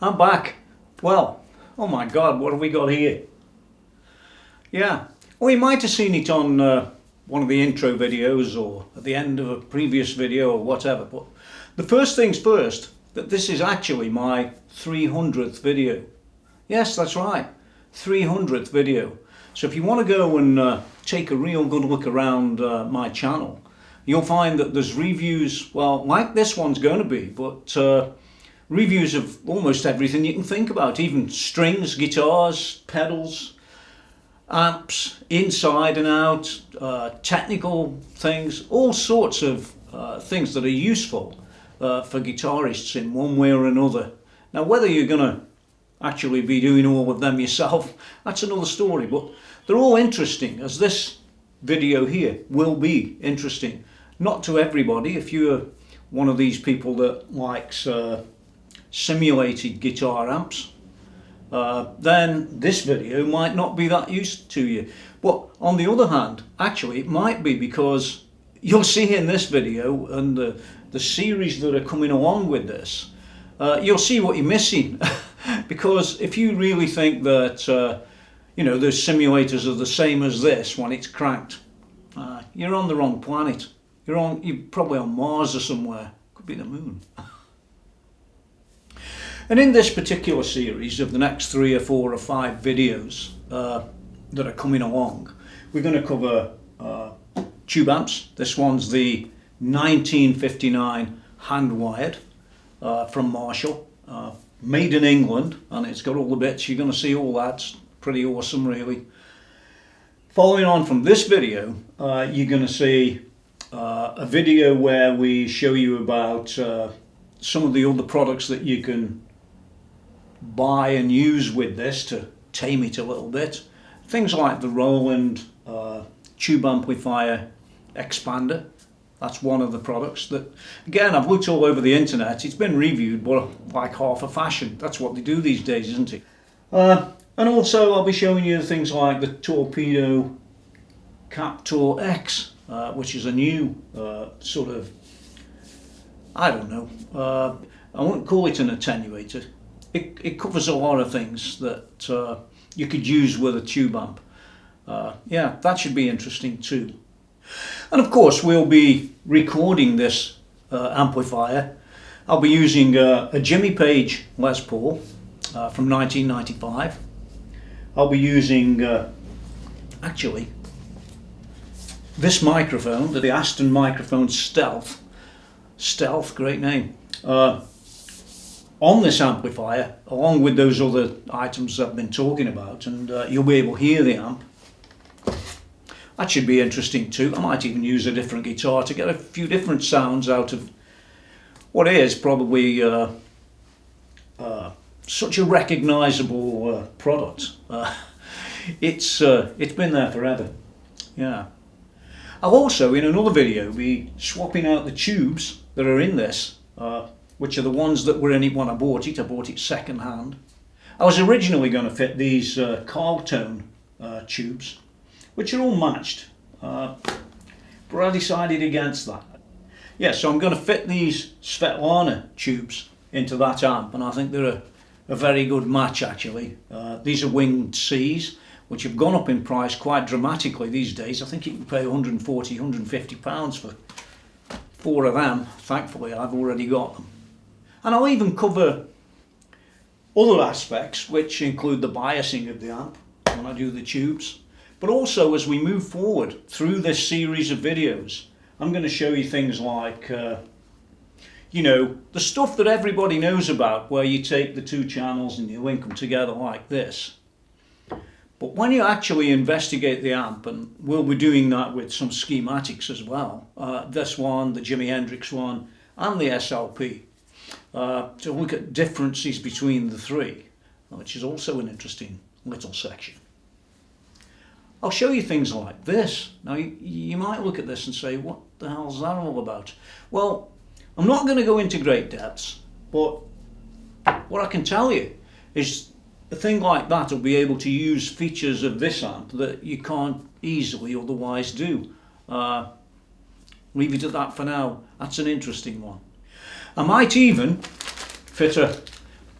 I'm back. Well, oh my God, what have we got here? Yeah, well, you might have seen it on one of the intro videos or at the end of a previous video or whatever, but the first things first, that this is actually my 300th video. Yes, that's right, 300th video. So if you want to go and take a real good look around my channel, you'll find that there's reviews, well, like this one's going to be, but reviews of almost everything you can think about, even strings, guitars, pedals, amps, inside and out, technical things, all sorts of things that are useful for guitarists in one way or another. Now, whether you're going to actually be doing all of them yourself, that's another story, but they're all interesting, as this video here will be interesting. Not to everybody. If you're one of these people that likes simulated guitar amps, then this video might not be that used to you. But on the other hand, actually it might be, because you'll see in this video and the series that are coming along with this, you'll see what you're missing. Because if you really think that you know, those simulators are the same as this when it's cranked, you're on the wrong planet. You're probably on Mars or somewhere. Could be the moon. And in this particular series of the next 3 or 4 or 5 videos that are coming along, we're going to cover tube amps. This one's the 1959 handwired from Marshall, made in England, and it's got all the bits. You're going to see all that. It's pretty awesome, really. Following on from this video, you're going to see a video where we show you about some of the other products that you can buy and use with this to tame it a little bit. Things like the Roland tube amplifier expander. That's one of the products that, again, I've looked all over the internet. It's been reviewed, but like half a fashion. That's what they do these days, isn't it? And also I'll be showing you things like the Torpedo Captor X, which is a new sort of, I don't know, I wouldn't call it an attenuator. It covers a lot of things that you could use with a tube amp. Yeah, that should be interesting too. And of course we'll be recording this amplifier. I'll be using a Jimmy Page Les Paul from 1995. I'll be using actually this microphone, the Aston microphone Stealth, great name, on this amplifier, along with those other items I've been talking about, and you'll be able to hear the amp. That should be interesting too. I might even use a different guitar to get a few different sounds out of what is probably such a recognisable product. It's been there forever. Yeah. I'll also, in another video, be swapping out the tubes that are in this, which are the ones that were in it when I bought it. I bought it second hand. I was originally going to fit these Carltone tubes, which are all matched, but I decided against that. Yeah, so I'm going to fit these Svetlana tubes into that amp, and I think they're a very good match actually. These are winged C's, which have gone up in price quite dramatically these days. I think you can pay 140, 150 pounds for 4 of them. Thankfully I've already got them. And I'll even cover other aspects, which include the biasing of the amp when I do the tubes. But also, as we move forward through this series of videos, I'm going to show you things like you know, the stuff that everybody knows about, where you take the 2 channels and you link them together like this. But when you actually investigate the amp, and we'll be doing that with some schematics as well, this one, the Jimi Hendrix one, and the SLP, to look at differences between the 3, which is also an interesting little section. I'll show you things like this. Now you might look at this and say, what the hell's that all about? Well, I'm not going to go into great depths, but what I can tell you is a thing like that will be able to use features of this amp that you can't easily otherwise do. Leave it at that for now. That's an interesting one. I might even fit a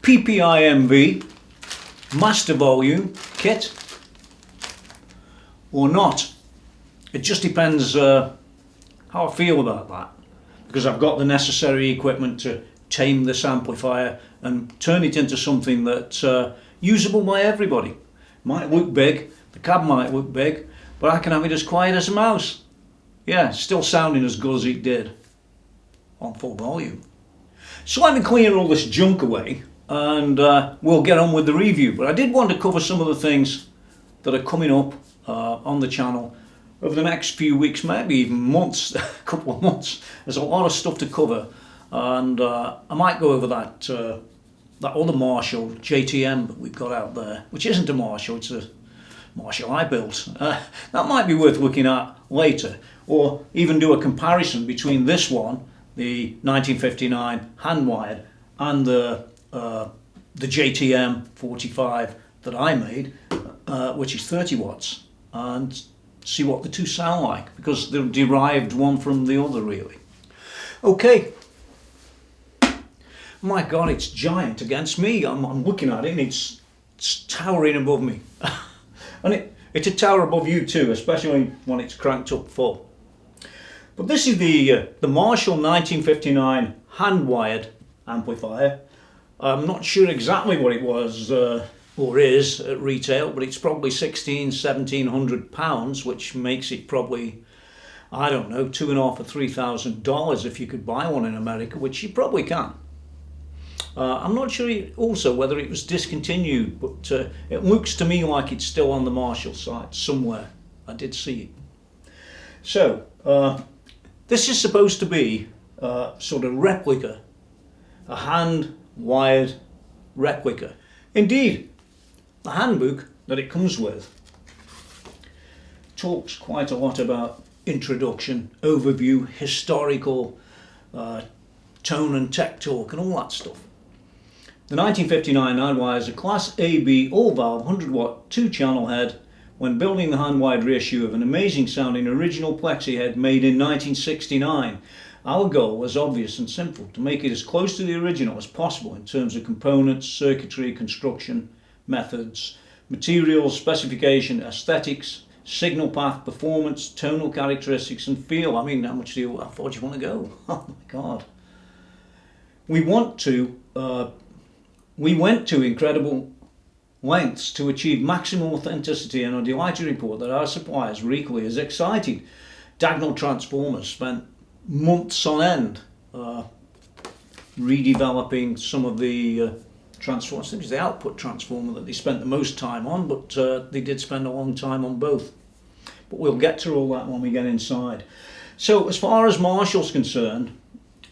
PPIMV master volume kit or not. It just depends how I feel about that, because I've got the necessary equipment to tame this amplifier and turn it into something that's usable by everybody. Might look big, the cab might look big, but I can have it as quiet as a mouse. Yeah, still sounding as good as it did on full volume. So let me clear all this junk away and we'll get on with the review. But I did want to cover some of the things that are coming up on the channel over the next few weeks, maybe even months, a couple of months. There's a lot of stuff to cover, and I might go over that that other Marshall JTM that we've got out there, which isn't a Marshall, it's a Marshall I built. That might be worth looking at later, or even do a comparison between this one, the 1959 handwired, and the JTM 45 that I made, which is 30 watts, and see what the two sound like, because they're derived one from the other really. Okay. My God, it's giant against me. I'm looking at it and it's towering above me. And it'll tower above you too, especially when it's cranked up full. But this is the Marshall 1959 hand-wired amplifier. I'm not sure exactly what it was or is at retail, but it's probably £1,700, which makes it probably, I don't know, $2,500 or $3,000 if you could buy one in America, which you probably can. I'm not sure also whether it was discontinued, but it looks to me like it's still on the Marshall site somewhere. I did see it. So this is supposed to be sort of replica, a hand-wired replica. Indeed, the handbook that it comes with talks quite a lot about introduction, overview, historical, tone and tech talk and all that stuff. The 1959 handwire is a Class AB all-valve 100-watt 2-channel head. When building the hand-wired reissue of an amazing sounding original Plexi head made in 1969, our goal was obvious and simple: to make it as close to the original as possible in terms of components, circuitry, construction, methods, materials, specification, aesthetics, signal path, performance, tonal characteristics and feel. I mean, how much do you want to go? Oh my God. We went to incredible lengths to achieve maximum authenticity, and are delighted to report that our suppliers were equally as excited. Diagonal Transformers spent months on end redeveloping some of the transformers. I think it was the output transformer that they spent the most time on, but they did spend a long time on both. But we'll get to all that when we get inside. So as far as Marshall's concerned,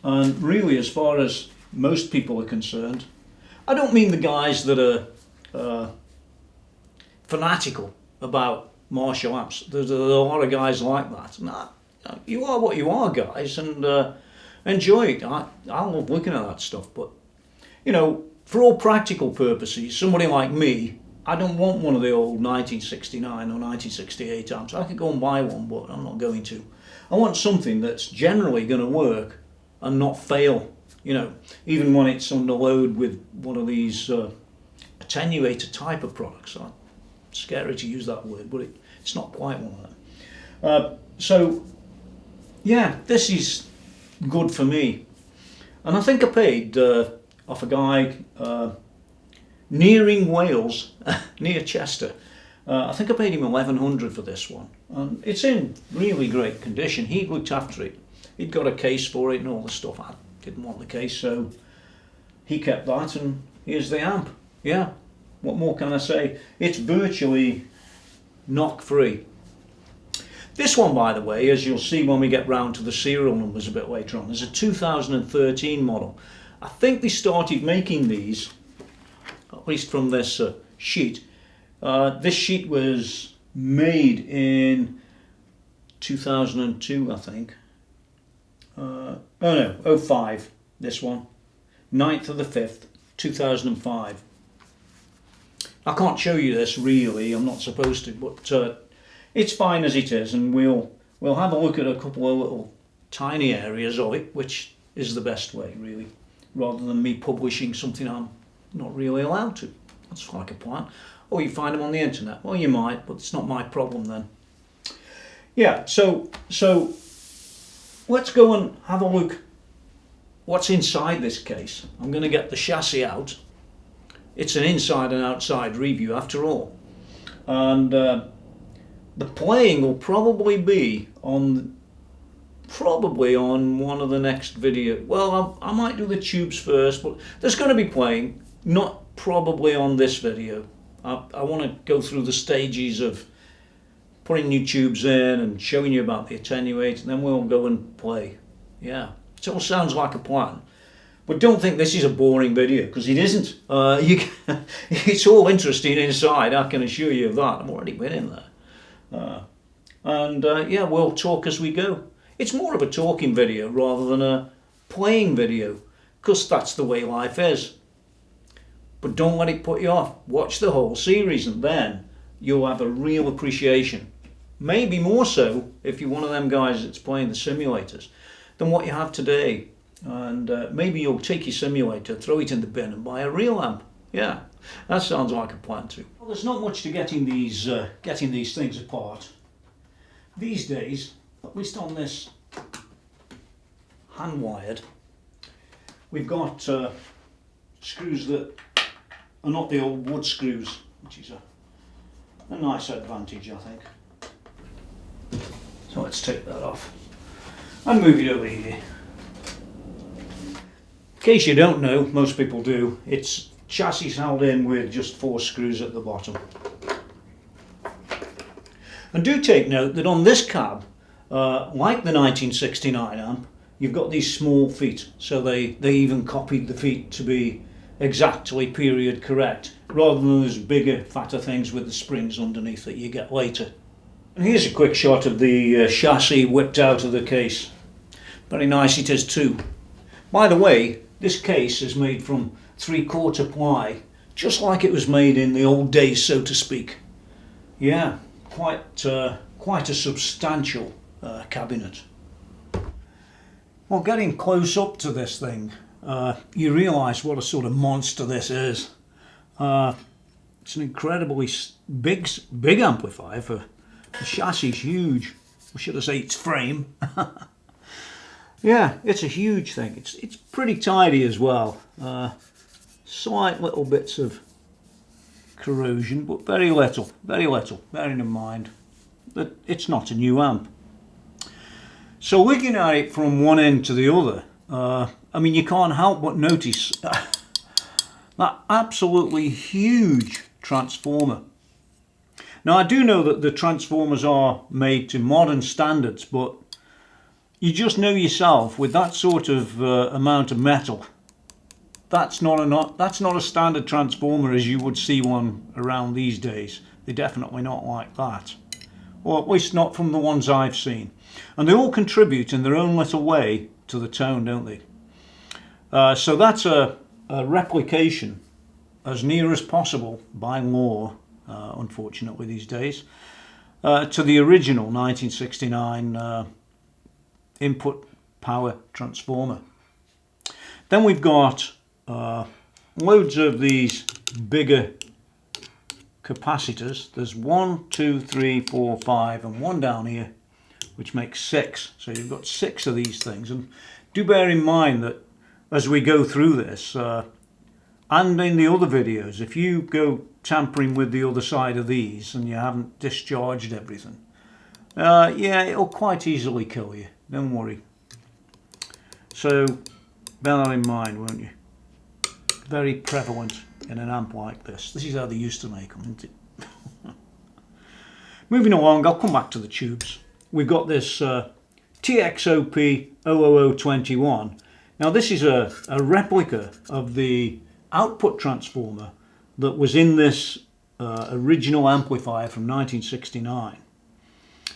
and really as far as most people are concerned, I don't mean the guys that are fanatical about Marshall amps. There's a lot of guys like that. Nah, you are what you are, guys, and enjoy it. I love looking at that stuff, but you know, for all practical purposes, somebody like me, I don't want one of the old 1969 or 1968 amps. I could go and buy one, but I'm not going to. I want something that's generally going to work and not fail, you know, even when it's under load with one of these attenuator type of products. I'm scary to use that word, but it's not quite one of them. So yeah, this is good for me. And I think I paid off a guy nearing Wales, near Chester. I think I paid him $1,100 for this one, and it's in really great condition. He looked after it. He'd got a case for it and all the stuff. I didn't want the case, so he kept that, and here's the amp. Yeah, what more can I say? It's virtually knock free. This one, by the way, as you'll see when we get round to the serial numbers a bit later on, is a 2013 model. I think they started making these, at least from this sheet. This sheet was made in 2002, I think. Oh no, 05, this one. 9th of the 5th, 2005. I can't show you this really, I'm not supposed to, but it's fine as it is, and we'll have a look at a couple of little tiny areas of it, which is the best way really, rather than me publishing something I'm not really allowed to. That's like a plan. Or you find them on the internet. Well, you might, but it's not my problem then. Yeah, so let's go and have a look what's inside this case. I'm going to get the chassis out. It's an inside and outside review after all. And the playing will probably be on one of the next video. Well, I might do the tubes first, but there's going to be playing, not probably on this video. I want to go through the stages of putting new tubes in and showing you about the attenuate, and then we'll go and play. Yeah, it all sounds like a plan. But don't think this is a boring video, because it isn't. It's all interesting inside, I can assure you of that. I've already been in there. Yeah, we'll talk as we go. It's more of a talking video rather than a playing video, because that's the way life is. But don't let it put you off. Watch the whole series and then you'll have a real appreciation. Maybe more so if you're one of them guys that's playing the simulators than what you have today. And maybe you'll take your simulator, throw it in the bin and buy a real amp. Yeah, that sounds like a plan too. Well, there's not much to getting these things apart. These days, at least on this hand-wired, we've got screws that are not the old wood screws, which is a nice advantage, I think. So let's take that off and move it over here. In case you don't know, most people do, it's chassis held in with just 4 screws at the bottom. And do take note that on this cab, like the 1969 amp, you've got these small feet, so they even copied the feet to be exactly period correct, rather than those bigger, fatter things with the springs underneath that you get later. And here's a quick shot of the chassis whipped out of the case. Very nice it is too. By the way, this case is made from 3/4 ply, just like it was made in the old days, so to speak. Yeah, quite a substantial cabinet. Well, getting close up to this thing, you realise what a sort of monster this is. It's an incredibly big amplifier. For the chassis is huge. Or should I say its frame? Yeah, it's a huge thing. It's pretty tidy as well. Slight little bits of corrosion, but very little, bearing in mind that it's not a new amp. So looking at it from one end to the other, I mean, you can't help but notice that absolutely huge transformer. Now, I do know that the transformers are made to modern standards, but you just know yourself, with that sort of amount of metal, that's not a standard transformer as you would see one around these days. They're definitely not like that, or at least not from the ones I've seen. And they all contribute in their own little way to the tone, don't they? So that's a replication as near as possible by law, unfortunately these days, to the original 1969 input power transformer. Then we've got loads of these bigger capacitors. There's 1, 2, 3, 4, 5 and one down here, which makes 6. So you've got 6 of these things. And do bear in mind that as we go through this, and in the other videos, if you go tampering with the other side of these and you haven't discharged everything, yeah, it'll quite easily kill you. Don't worry. So bear that in mind, won't you? Very prevalent in an amp like this. This is how they used to make them, isn't it? Moving along, I'll come back to the tubes. We've got this TXOP 00021. Now this is a replica of the output transformer that was in this original amplifier from 1969.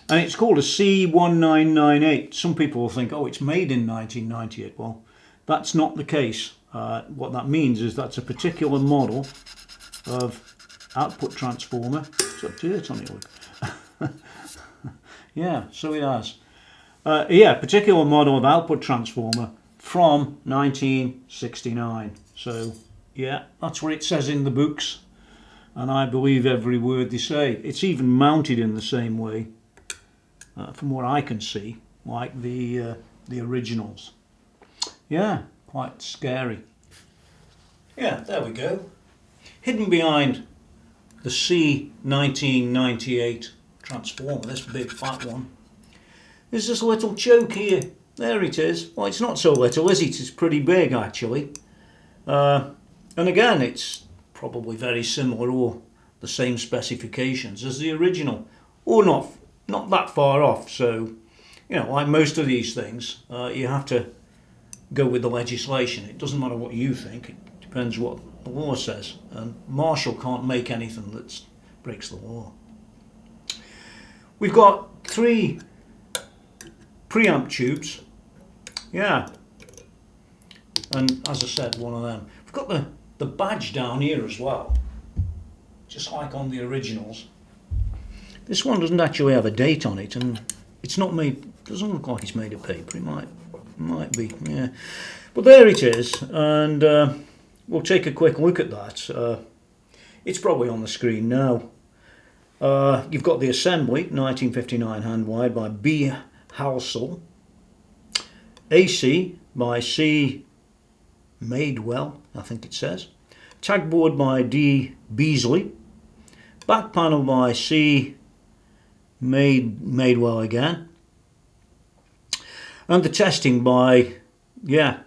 And it's called a C1998. Some people will think, oh, it's made in 1998. Well, that's not the case. What that means is that's a particular model of output transformer. It's got dirt on it, look. Yeah, so it has. Yeah, particular model of output transformer from 1969. So Yeah, that's what it says in the books, and I believe every word they say. It's even mounted in the same way, from what I can see, like the originals. Yeah, quite scary. Yeah, there we go. Hidden behind the C1998 transformer, this big fat one, there's this little choke here. There it is. Well, it's not so little, is it? It's pretty big, actually. And again, it's probably very similar or the same specifications as the original, or not that far off. So, you know, like most of these things, you have to go with the legislation. It doesn't matter what you think. It depends what the law says. And Marshall can't make anything that breaks the law. We've got 3 preamp tubes. Yeah. And as I said, one of them. We've got the badge down here as well, just like on the originals. This one doesn't actually have a date on it, and it's not made, doesn't look like it's made of paper. It might be, yeah. But there it is, and we'll take a quick look at that. It's probably on the screen now. You've got the assembly, 1959 handwired by B. Halsell. AC by C. Madewell, I think it says. Tagboard by D. Beasley. Back panel by C. Madewell again. And the testing by, yeah,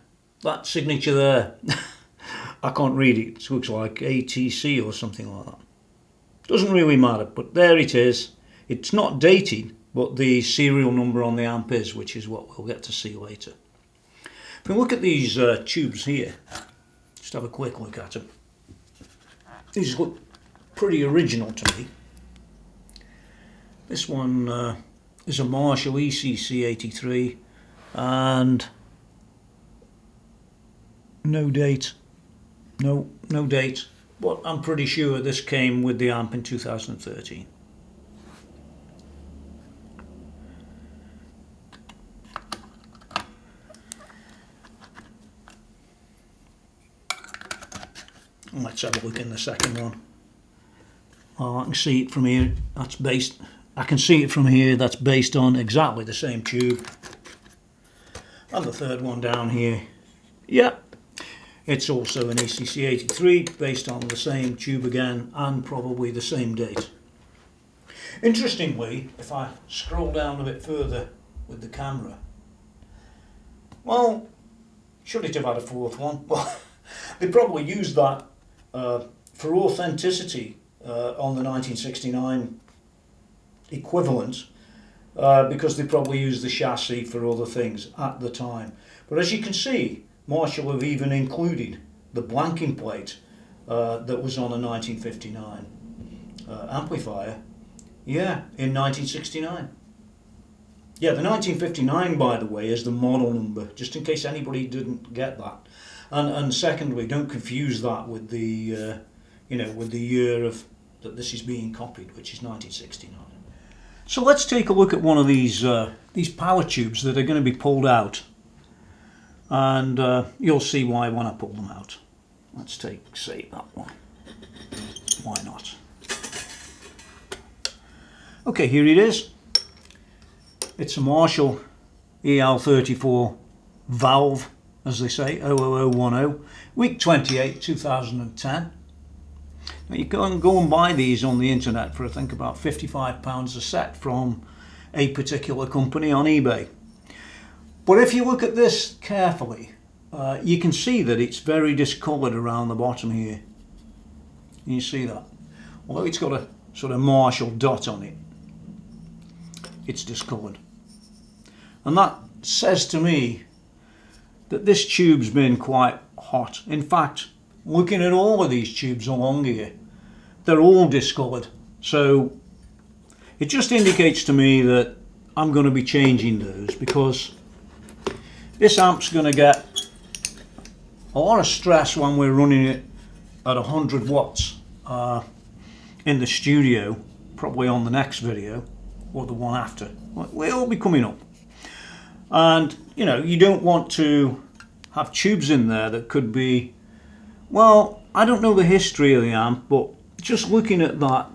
that signature there. I can't read it. It looks like ATC or something like that. Doesn't really matter, but there it is. It's not dated, but the serial number on the amp is, which is what we'll get to see later. If we look at these tubes here, just have a quick look at them. These look pretty original to me. This one is a Marshall ECC83 and no date. No date. But I'm pretty sure this came with the amp in 2013. Let's have a look in the second one. Oh, I can see it from here. I can see it from here. That's based on exactly the same tube. And the third one down here. Yeah, it's also an ECC83 based on the same tube again and probably the same date. Interestingly, if I scroll down a bit further with the camera, well, should it have had a fourth one? Well, they probably used that for authenticity on the 1969 equivalent because they probably used the chassis for other things at the time. But as you can see, Marshall have even included the blanking plate that was on a 1959 amplifier, yeah, in 1969. Yeah, the 1959, by the way, is the model number, just in case anybody didn't get that. And secondly, don't confuse that with the, with the year of that this is being copied, which is 1969. So let's take a look at one of these power tubes that are going to be pulled out, and you'll see why when I pull them out. Let's take, say, that one. Why not? Okay, here it is. It's a Marshall EL34 valve, as they say, 00010, week 28, 2010. Now you can go and buy these on the internet for I think about £55 a set from a particular company on eBay. But if you look at this carefully, you can see that it's very discoloured around the bottom here. Can you see that? Although it's got a sort of Marshall dot on it, it's discoloured. And that says to me that this tube's been quite hot. In fact, looking at all of these tubes along here, they're all discoloured. So it just indicates to me that I'm going to be changing those, because this amp's going to get a lot of stress when we're running it at 100 watts in the studio, probably on the next video or the one after. We'll be coming up. And you don't want to have tubes in there that could be Well, I don't know the history of the amp, but just looking at that,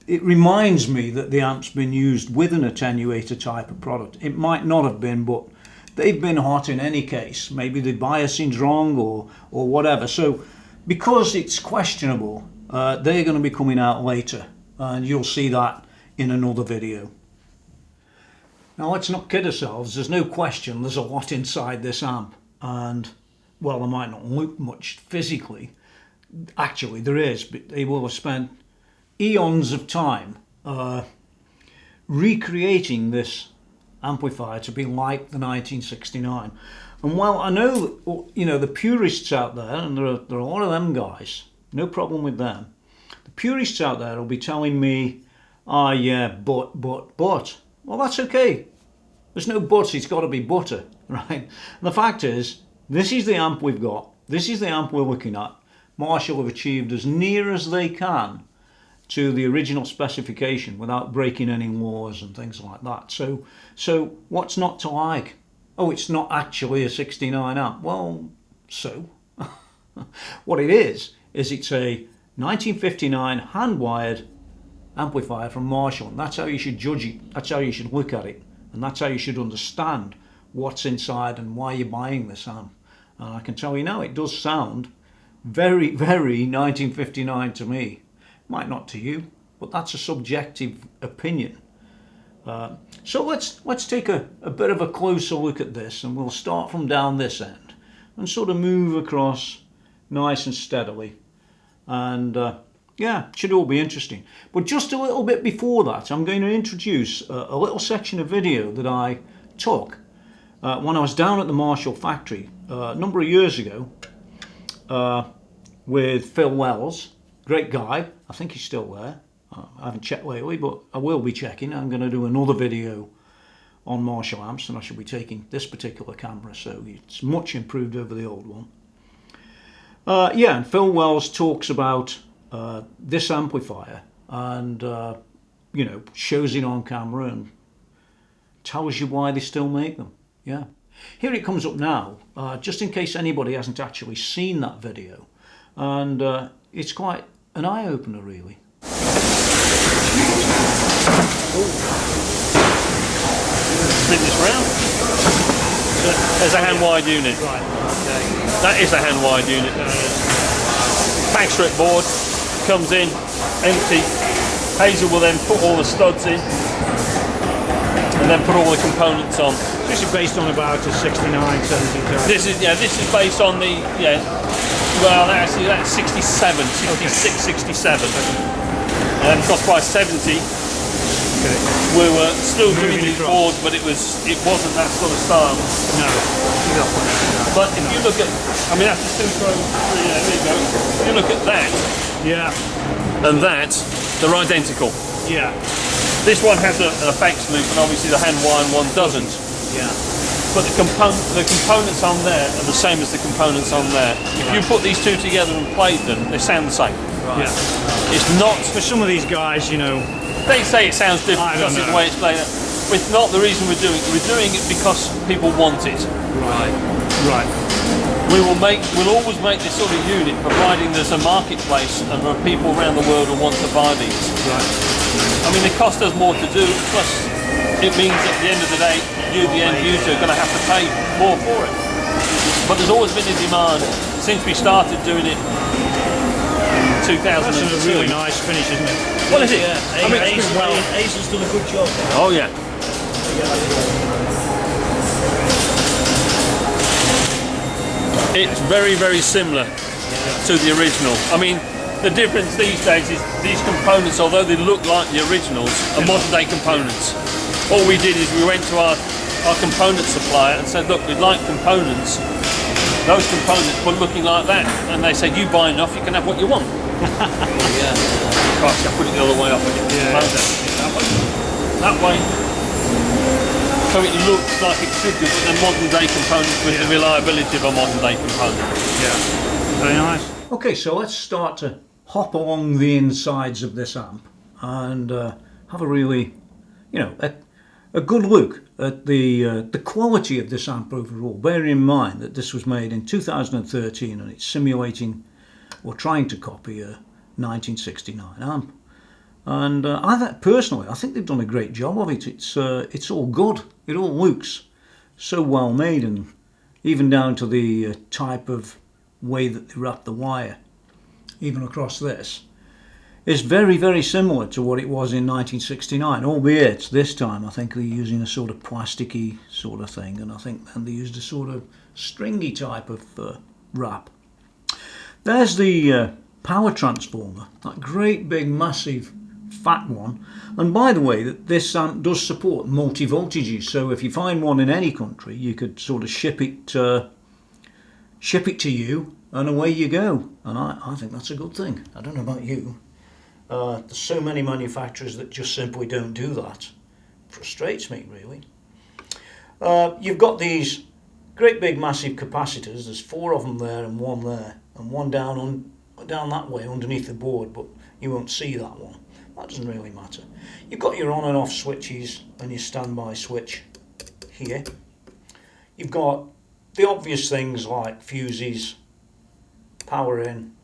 it reminds me that the amp's been used with an attenuator type of product. It might not have been, but they've been hot in any case. Maybe the biasing's wrong or whatever. So because it's questionable, they're going to be coming out later, and you'll see that in another video. Now let's not kid ourselves, there's no question there's a lot inside this amp, and well, it might not look much physically. Actually there is, but they will have spent eons of time recreating this amplifier to be like the 1969. And while I know, the purists out there, and there are a lot of them guys, no problem with them, the purists out there will be telling me, ah, yeah, but, well, that's okay. There's no buts, it's got to be butter, right? And the fact is, this is the amp we've got, this is the amp we're looking at. Marshall have achieved as near as they can to the original specification without breaking any laws and things like that. So what's not to like? Oh, it's not actually a 69 amp. Well, so what it is it's a 1959 hand-wired amplifier from Marshall, and that's how you should judge it, that's how you should look at it, and that's how you should understand what's inside and why you're buying this amp. And I can tell you now, it does sound very, very 1959 to me. Might not to you, but that's a subjective opinion. So let's take a bit of a closer look at this, and we'll start from down this end and sort of move across nice and steadily. And yeah, it should all be interesting. But just a little bit before that, I'm going to introduce a little section of video that I took when I was down at the Marshall factory a number of years ago with Phil Wells. Great guy. I think he's still there. I haven't checked lately, but I will be checking. I'm going to do another video on Marshall amps, and I shall be taking this particular camera, so it's much improved over the old one. Yeah, and Phil Wells talks about this amplifier, and shows it on camera and tells you why they still make them. Yeah, here it comes up now, just in case anybody hasn't actually seen that video, and it's quite an eye-opener, really. Spin this round. There's a hand-wired unit. Right. Okay. That is a hand-wired unit. Bag strip board comes in empty. Hazel will then put all the studs in and then put all the components on. This is based on about a 69, 70. This is based on the well, actually that's 67, 66, 67. Cost price 70. Okay. We were still doing these boards, but it wasn't that sort of style. No. But if you look at, I mean, that's the 2 throws. Yeah, there you go. If you look at that, yeah, and that, they're identical. Yeah. This one has an effects loop, and obviously the hand-wired one doesn't. Yeah. But the components on there are the same as the components on there. If you put these two together and played them, they sound the same. Right. Yeah. It's not. For some of these guys, they say it sounds different because of the way it's played out. But it's not the reason we're doing it. We're doing it because people want it. Right. Right. We'll always make this sort of unit, providing there's a marketplace and there are people around the world who want to buy these. Right. I mean, it costs us more to do, plus it means at the end of the day, you, the end user, are going to have to pay more for it. But there's always been a demand since we started doing it in 2002. That's a really nice finish, isn't it? What is it? Yeah. I mean, Hazel's done a good job. Oh yeah. It's very, very similar to the original. I mean, the difference these days is these components, although they look like the originals, are modern day components. All we did is we went to our component supplier and said, look, we'd like components. Those components were looking like that. And they said, you buy enough, you can have what you want. Yeah. Gosh, I put it the other way up again. Yeah. That way. So it looks like it should be, but they're modern day components with the reliability of a modern day component. Yeah. Very nice. Okay, so let's start to hop along the insides of this amp and have a really, a a good look at the quality of this amp overall, bearing in mind that this was made in 2013 and it's simulating or trying to copy a 1969 amp. And personally, I think they've done a great job of it. It's all good. It all looks so well made, and even down to the type of way that they wrap the wire, even across this, is very, very similar to what it was in 1969, albeit this time I think they're using a sort of plasticky sort of thing, and I think then they used a sort of stringy type of wrap. There's the power transformer, that great big massive fat one. And by the way, that this amp does support multi-voltages, so if you find one in any country, you could sort of ship it to you and away you go. And I think that's a good thing. I don't know about you. There's so many manufacturers that just simply don't do that. Frustrates me, really. You've got these great big massive capacitors. There's 4 of them there and one down that way underneath the board, but you won't see that one. That doesn't really matter. You've got your on and off switches and your standby switch here. You've got the obvious things like fuses, power in.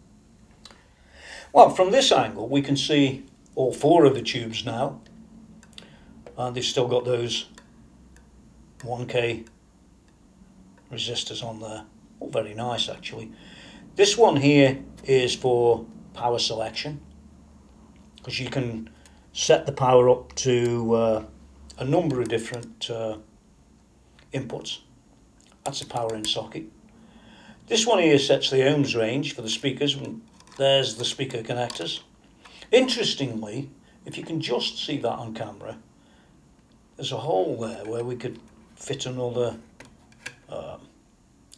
Well, from this angle we can see all 4 of the tubes now, and they've still got those 1K resistors on there. All very nice, actually. This one here is for power selection, because you can set the power up to a number of different inputs. That's the power in socket. This one here sets the ohms range for the speakers. There's the speaker connectors. Interestingly, if you can just see that on camera, there's a hole there where we could fit another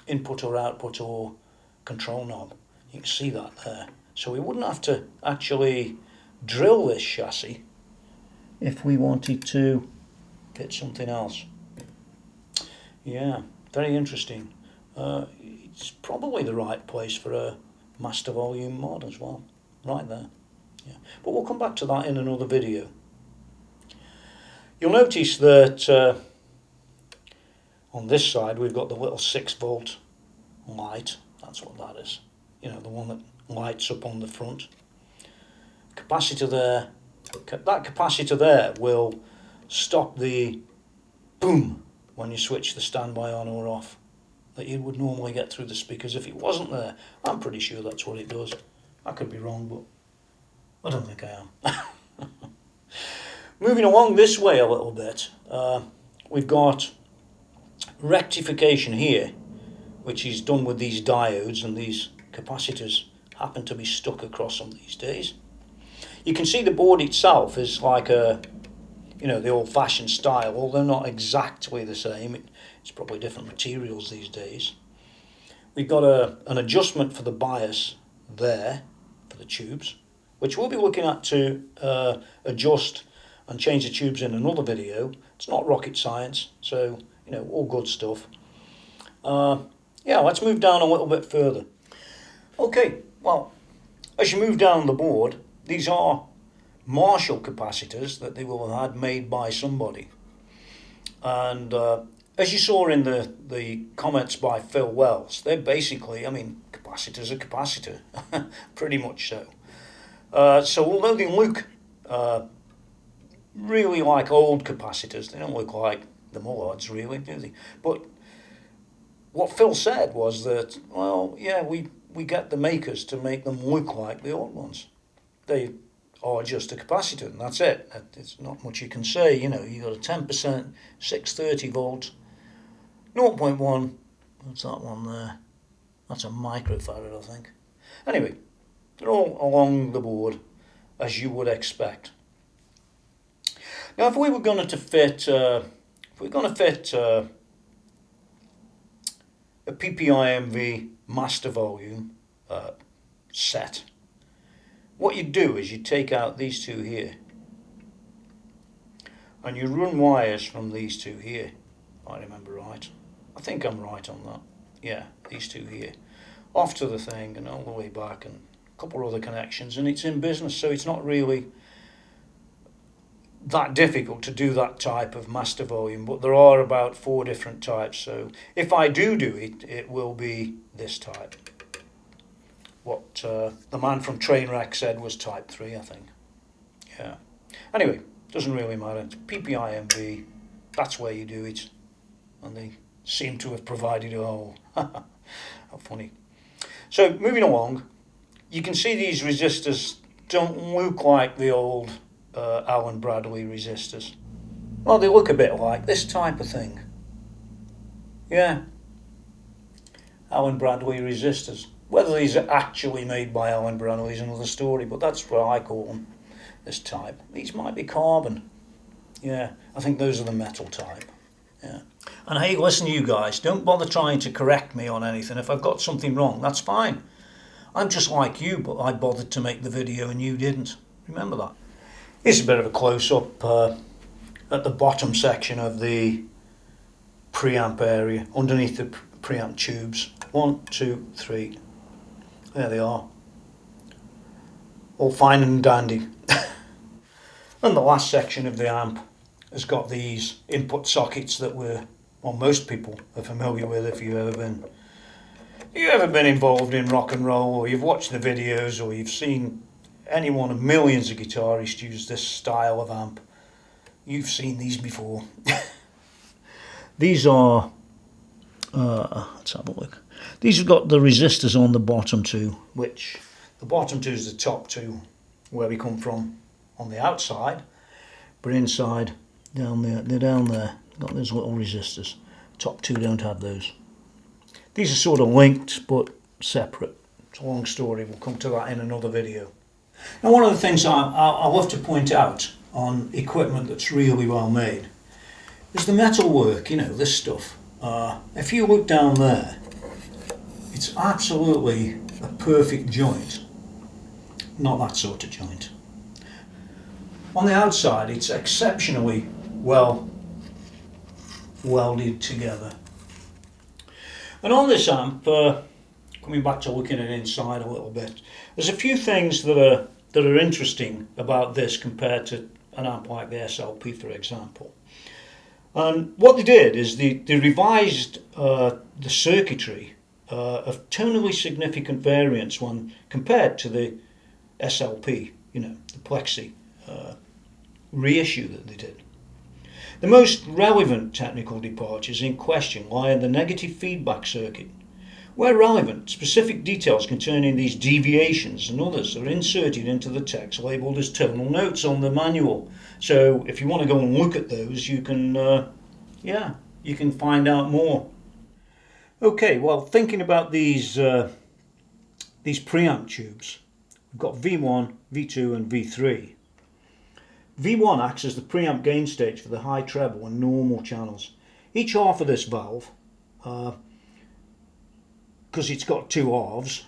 input or output or control knob. You can see that there. So we wouldn't have to actually drill this chassis if we wanted to fit something else. Yeah, very interesting. It's probably the right place for a master volume mod as well, right there. Yeah, but we'll come back to that in another video. You'll notice that on this side we've got the little 6-volt light. That's what that is. You know, the one that lights up on the front. Capacitor there. That capacitor there will stop the boom when you switch the standby on or off that you would normally get through the speakers if it wasn't there. I'm pretty sure that's what it does. I could be wrong, but I don't think I am. Moving along this way a little bit, we've got rectification here, which is done with these diodes, and these capacitors happen to be stuck across them these days. You can see the board itself is like a, you know, the old-fashioned style, although not exactly the same. It's probably different materials these days. We've got an adjustment for the bias there for the tubes, which we'll be looking at to adjust and change the tubes in another video. It's not rocket science, so, you know, all good stuff. Yeah, let's move down a little bit further. Okay, well, as you move down the board, these are Marshall capacitors that they will have had made by somebody. And as you saw in the comments by Phil Wells, they're basically, I mean, capacitor's a capacitor, pretty much so. So although they look really like old capacitors, they don't look like the Mullards really, do they? But what Phil said was that, well, yeah, we get the makers to make them look like the old ones. They are just a capacitor, and that's it. It's not much you can say. You know, you got a 10%, 630 volt, 0.1. What's that one there? That's a microfarad, I think. Anyway, they're all along the board as you would expect. Now, if we were going to fit, a PPIMV master volume set, what you do is you take out these two here and you run wires from these two here, if I remember right. I think I'm right on that. Yeah, these two here, off to the thing and all the way back, and a couple of other connections, and it's in business. So it's not really that difficult to do that type of master volume, but there are about 4 different types. So if I do it, it will be this type. What the man from Trainwreck said was type 3, I think. Yeah. Anyway, doesn't really matter. It's PPIMV. That's where you do it. And they seem to have provided a hole. How funny. So moving along, you can see these resistors don't look like the old Allen Bradley resistors. Well, they look a bit like this type of thing. Yeah. Allen Bradley resistors. Whether these are actually made by Allen Bradley is another story, but that's what I call them, this type. These might be carbon. Yeah, I think those are the metal type. Yeah. And hey, listen, you guys, don't bother trying to correct me on anything. If I've got something wrong, that's fine. I'm just like you, but I bothered to make the video and you didn't. Remember that. Here's a bit of a close-up at the bottom section of the preamp area, underneath the preamp tubes. 1, 2, 3. There they are. All fine and dandy. And the last section of the amp has got these input sockets that most people are familiar with if you've ever been involved in rock and roll, or you've watched the videos, or you've seen any one of millions of guitarists use this style of amp. You've seen these before. These are, let's have a look. These have got the resistors on the bottom two, which the bottom two is the top two where we come from on the outside, but inside, down there, they're down there, got those little resistors. Top two don't have those. These are sort of linked but separate. It's a long story, we'll come to that in another video. Now, one of the things I love to point out on equipment that's really well made is the metal work, you know, this stuff. If you look down there, it's absolutely a perfect joint. Not that sort of joint. On the outside, it's exceptionally well welded together. And on this amp, coming back to looking at inside a little bit, there's a few things that are interesting about this compared to an amp like the SLP, for example. And what they did is they revised the circuitry of tonally significant variants when compared to the SLP, you know, the Plexi reissue that they did. The most relevant technical departures in question lie in the negative feedback circuit. Where relevant, specific details concerning these deviations and others are inserted into the text labelled as tonal notes on the manual. So if you want to go and look at those, you can, you can find out more. Okay, well, thinking about these preamp tubes, we've got V1, V2 and V3. V1 acts as the preamp gain stage for the high treble and normal channels. Each half of this valve, because it's got two halves,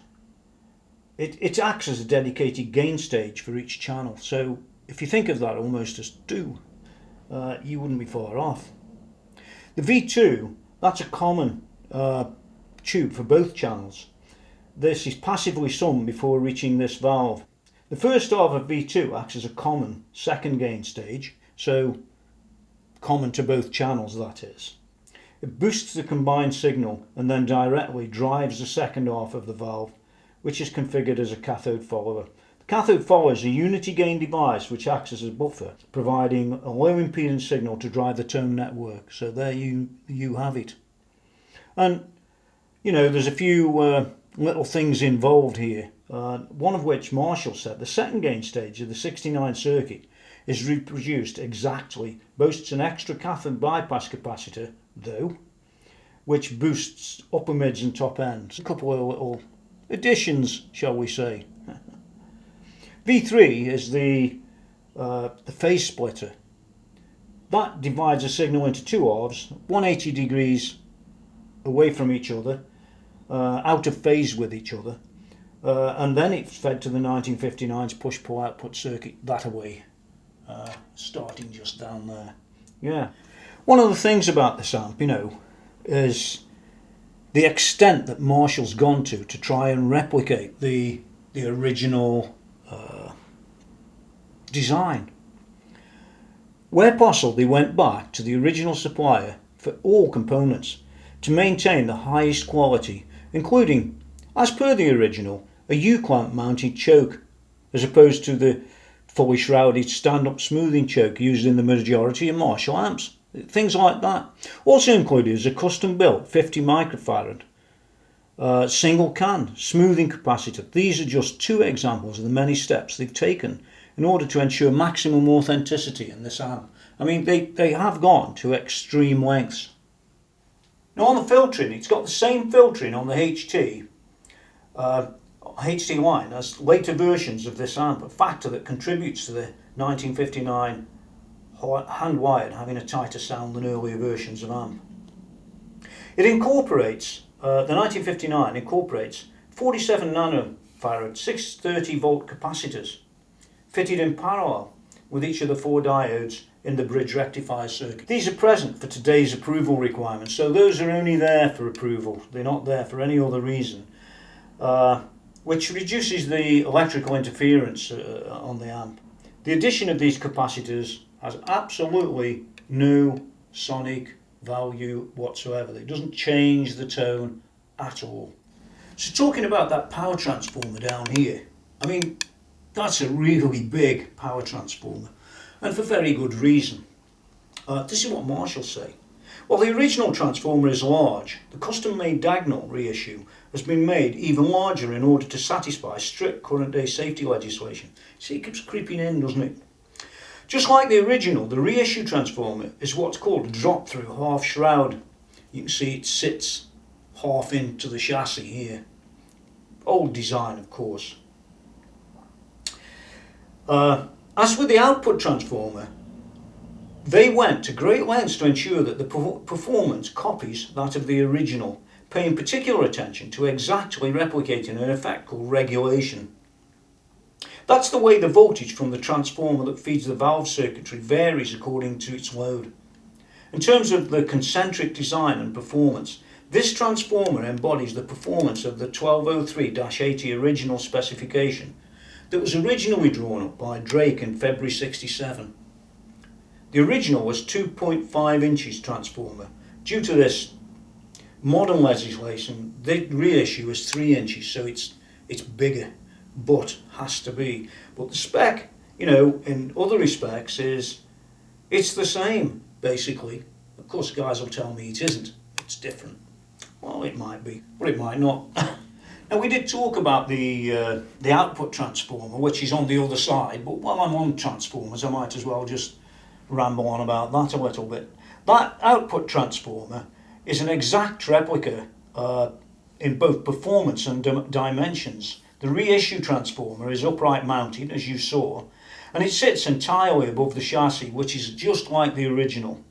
it acts as a dedicated gain stage for each channel. So if you think of that almost as two, you wouldn't be far off. The V2, that's a common tube for both channels. This is passively summed before reaching this valve. The first half of V2 acts as a common second gain stage, so common to both channels, that is. It boosts the combined signal and then directly drives the second half of the valve, which is configured as a cathode follower. The cathode follower is a unity gain device which acts as a buffer, providing a low impedance signal to drive the tone network. So there you have it. And you know, there's a few little things involved here. One of which Marshall said the second gain stage of the 69 circuit is reproduced exactly, boasts an extra cathode bypass capacitor though, which boosts upper mids and top ends. A couple of little additions, shall we say. V3 is the phase splitter. That divides a signal into two halves, 180 degrees away from each other, out of phase with each other. And then it's fed to the 1959's push-pull output circuit that away, starting just down there. Yeah. One of the things about this amp, you know, is the extent that Marshall's gone to try and replicate the original design. Where possible, they went back to the original supplier for all components to maintain the highest quality, including, as per the original, a U-clamp mounted choke, as opposed to the fully shrouded stand-up smoothing choke used in the majority of Marshall amps. Things like that. Also included is a custom-built 50 microfarad single can smoothing capacitor. These are just two examples of the many steps they've taken in order to ensure maximum authenticity in this amp. I mean, they have gone to extreme lengths. Now on the filtering, it's got the same filtering on the HT line as later versions of this amp, a factor that contributes to the 1959 handwired having a tighter sound than earlier versions of amp. It incorporates, the 1959 incorporates 47 nanofarad 630 volt capacitors fitted in parallel with each of the four diodes in the bridge rectifier circuit. These are present for today's approval requirements, so those are only there for approval. They're not there for any other reason, which reduces the electrical interference on the amp. The addition of these capacitors has absolutely no sonic value whatsoever. It doesn't change the tone at all. So talking about that power transformer down here, I mean, that's a really big power transformer, and for very good reason. This is what Marshall say. While the original transformer is large, the custom-made diagonal reissue has been made even larger in order to satisfy strict current-day safety legislation. See, it keeps creeping in, doesn't it? Just like the original, the reissue transformer is what's called a drop-through half shroud. You can see it sits half into the chassis here. Old design, of course. As with the output transformer, they went to great lengths to ensure that the performance copies that of the original, paying particular attention to exactly replicating an effect called regulation. That's the way the voltage from the transformer that feeds the valve circuitry varies according to its load. In terms of the concentric design and performance, this transformer embodies the performance of the 1203-80 original specification that was originally drawn up by Drake in February '67. The original was 2.5 inches transformer. Due to this modern legislation, the reissue is 3 inches, so it's bigger, but has to be. But the spec, in other respects, it's the same basically. Of course, guys will tell me it isn't. It's different. Well, it might be, but it might not. Now, we did talk about the output transformer, which is on the other side, but while I'm on transformers, I might as well just ramble on about that a little bit. That output transformer is an exact replica in both performance and dimensions. The reissue transformer is upright mounted, as you saw, and it sits entirely above the chassis, which is just like the original.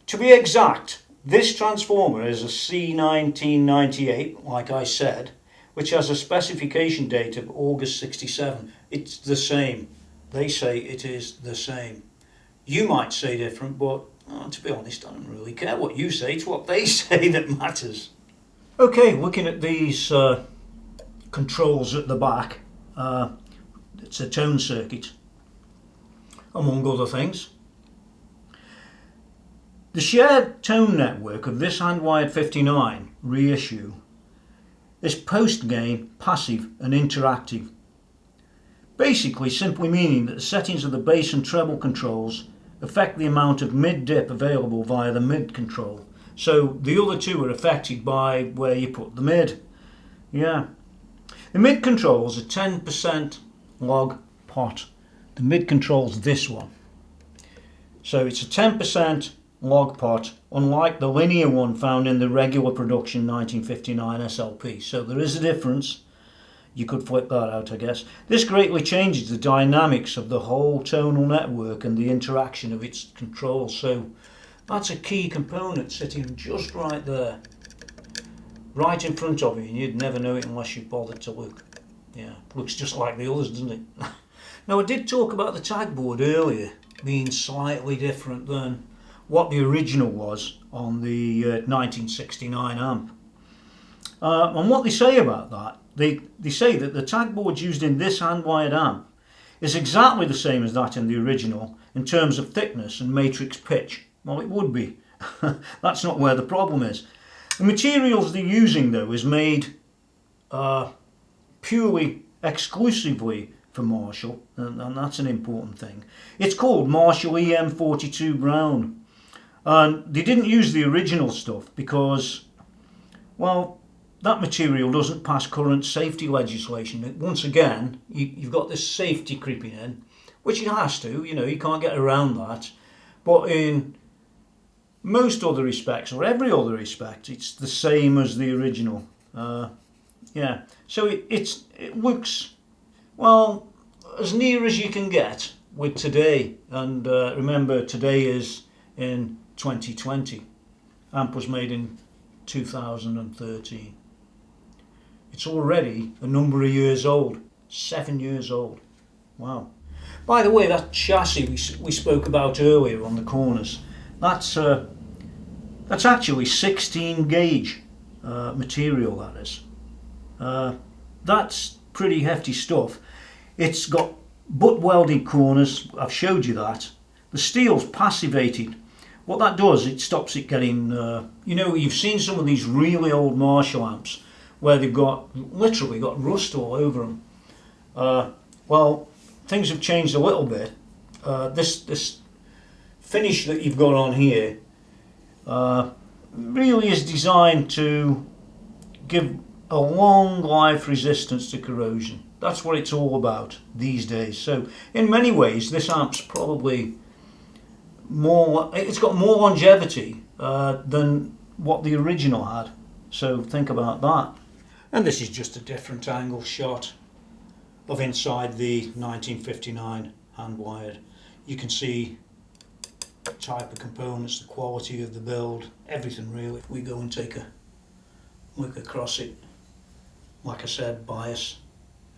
To be exact, this transformer is a C1998, like I said, which has a specification date of August '67. It's the same. They say it is the same. You might say different, but to be honest, I don't really care what you say. It's what they say that matters. Okay, looking at these controls at the back, it's a tone circuit, among other things. The shared tone network of this handwired 59 reissue is post-gain, passive and interactive. Basically simply meaning that the settings of the bass and treble controls affect the amount of mid-dip available via the mid control. So the other two are affected by where you put the mid. Yeah. The mid controls are 10% log pot. The mid control's this one. So it's a 10% log pot, unlike the linear one found in the regular production 1959 SLP. So there is a difference. You could flip that out, I guess. This greatly changes the dynamics of the whole tonal network and the interaction of its controls. So that's a key component sitting just right there, right in front of you, and you'd never know it unless you bothered to look. Yeah, looks just like the others, doesn't it? Now, I did talk about the tag board earlier being slightly different than what the original was on the 1969 amp. And what they say about that, they say that the tag boards used in this handwired amp is exactly the same as that in the original in terms of thickness and matrix pitch. Well, it would be. That's not where the problem is. The materials they're using though is made purely, exclusively for Marshall, and that's an important thing. It's called Marshall EM42 Brown, and they didn't use the original stuff because, well, that material doesn't pass current safety legislation. Once again, you've got this safety creeping in, which it has to, you know, you can't get around that. But in most other respects, or every other respect, it's the same as the original. Yeah, so it looks, well, as near as you can get with today. And remember, today is in 2020. Amp was made in 2013. It's already a number of years old, 7 years old. Wow. By the way, that chassis we spoke about earlier on the corners, that's actually 16 gauge material, that is. That's pretty hefty stuff. It's got butt welded corners, I've showed you that. The steel's passivated. What that does, it stops it getting, you know, you've seen some of these really old Marshall amps where they've literally got rust all over them. Well, things have changed a little bit. This finish that you've got on here really is designed to give a long life resistance to corrosion. That's what it's all about these days. So in many ways this amp's probably it's got more longevity than what the original had. So think about that. And this is just a different angle shot of inside the 1959 handwired. You can see the type of components, the quality of the build, everything really. If we go and take a look across it, like I said, bias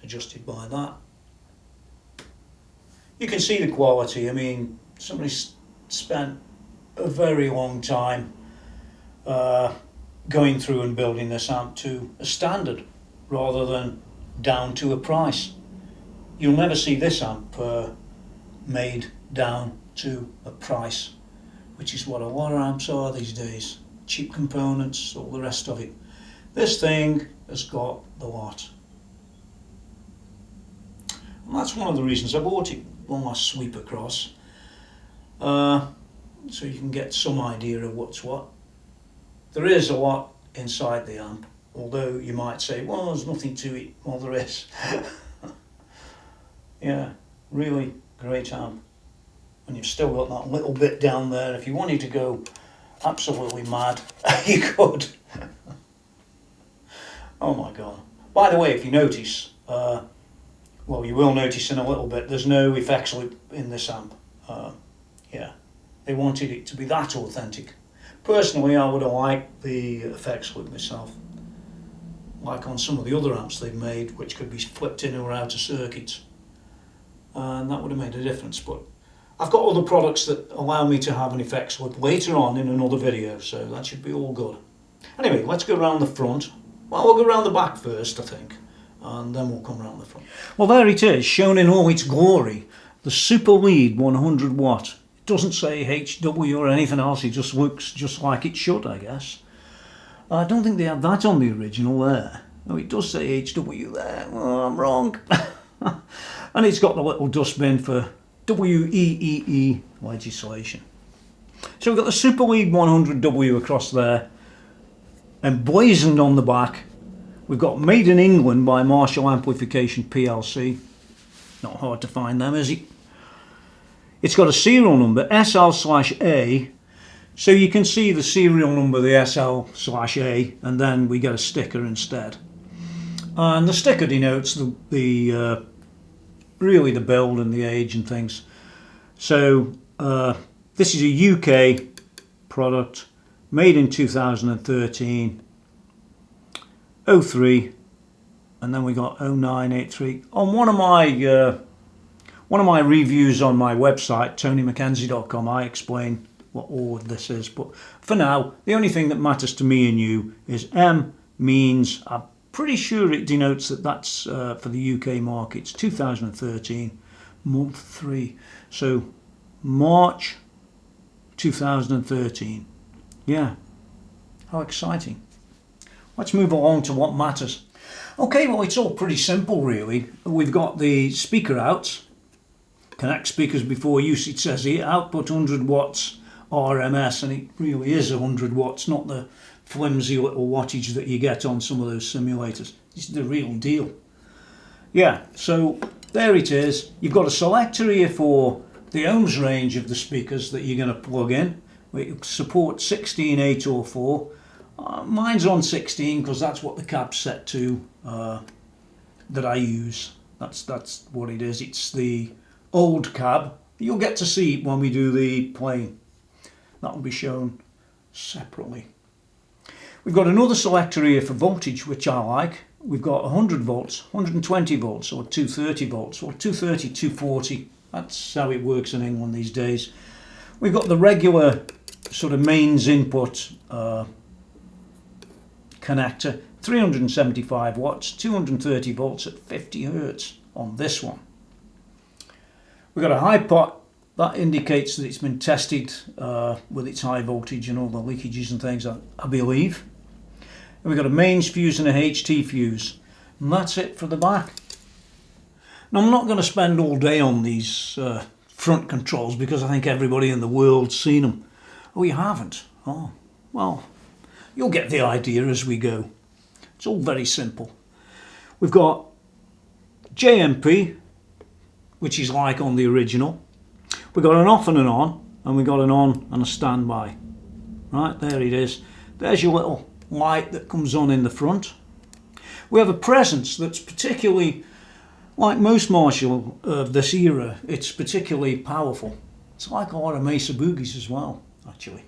adjusted by that. You can see the quality. I mean, somebody's spent a very long time going through and building this amp to a standard rather than down to a price. You'll never see this amp made down to a price, which is what a lot of amps are these days. Cheap components, all the rest of it. This thing has got the lot. And that's one of the reasons I bought it. One last sweep across. So you can get some idea of what's what. There is a lot inside the amp, although you might say, well, there's nothing to it. Well, there is. Yeah, really great amp. And you've still got that little bit down there. If you wanted to go absolutely mad, you could. Oh my God. By the way, if you notice, well, you will notice in a little bit, there's no effects loop in this amp. Yeah, they wanted it to be that authentic. Personally, I would have liked the effects loop myself, like on some of the other amps they've made, which could be flipped in or out of circuits, and that would have made a difference. But I've got other products that allow me to have an effects loop later on in another video, so that should be all good. Anyway, let's go around the front. Well, we'll go around the back first, I think, and then we'll come around the front. Well, there it is, shown in all its glory, the Super Lead 100 watt. It doesn't say HW or anything else, it just looks just like it should, I guess. I don't think they had that on the original there. Oh, it does say HW there. Well, I'm wrong. And it's got the little dustbin for WEEE legislation. So we've got the Super Lead 100W across there, emblazoned on the back. We've got Made in England by Marshall Amplification PLC. Not hard to find them, is it? It's got a serial number, SL/A, so you can see the serial number, the SL/A, and then we get a sticker instead. And the sticker denotes the really the build and the age and things. So this is a UK product, made in 2013, 03, and then we got 0983. On one of my reviews on my website, TonyMckenzie.com, I explain what all of this is. But for now, the only thing that matters to me and you is M means, I'm pretty sure it denotes that that's for the UK market. It's 2013, month 3. So March 2013. Yeah, how exciting. Let's move along to what matters. Okay, well, it's all pretty simple really. We've got the speaker out. Connect speakers before use, it says here. Output 100 watts RMS, and it really is 100 watts, not the flimsy little wattage that you get on some of those simulators. This is the real deal. Yeah, so there it is. You've got a selector here for the ohms range of the speakers that you're going to plug in. It supports 16804. Mine's on 16 because that's what the cab's set to that I use. That's what it is. It's the old cab. You'll get to see it when we do the playing. That will be shown separately. We've got another selector here for voltage, which I like. We've got 100 volts, 120 volts, or 230 volts, or 230, 240. That's how it works in England these days. We've got the regular sort of mains input connector, 375 watts, 230 volts at 50 hertz on this one. We've got a high pot. That indicates that it's been tested with its high voltage and all the leakages and things, I believe. And we've got a mains fuse and a HT fuse. And that's it for the back. Now, I'm not going to spend all day on these front controls because I think everybody in the world's seen them. Oh, you haven't? Oh, well, you'll get the idea as we go. It's all very simple. We've got JMP, which is like on the original. We've got an off and an on, and we've got an on and a standby. Right, there it is. There's your little light that comes on in the front. We have a presence that's particularly, like most Marshall of this era, it's particularly powerful. It's like a lot of Mesa Boogies as well, actually.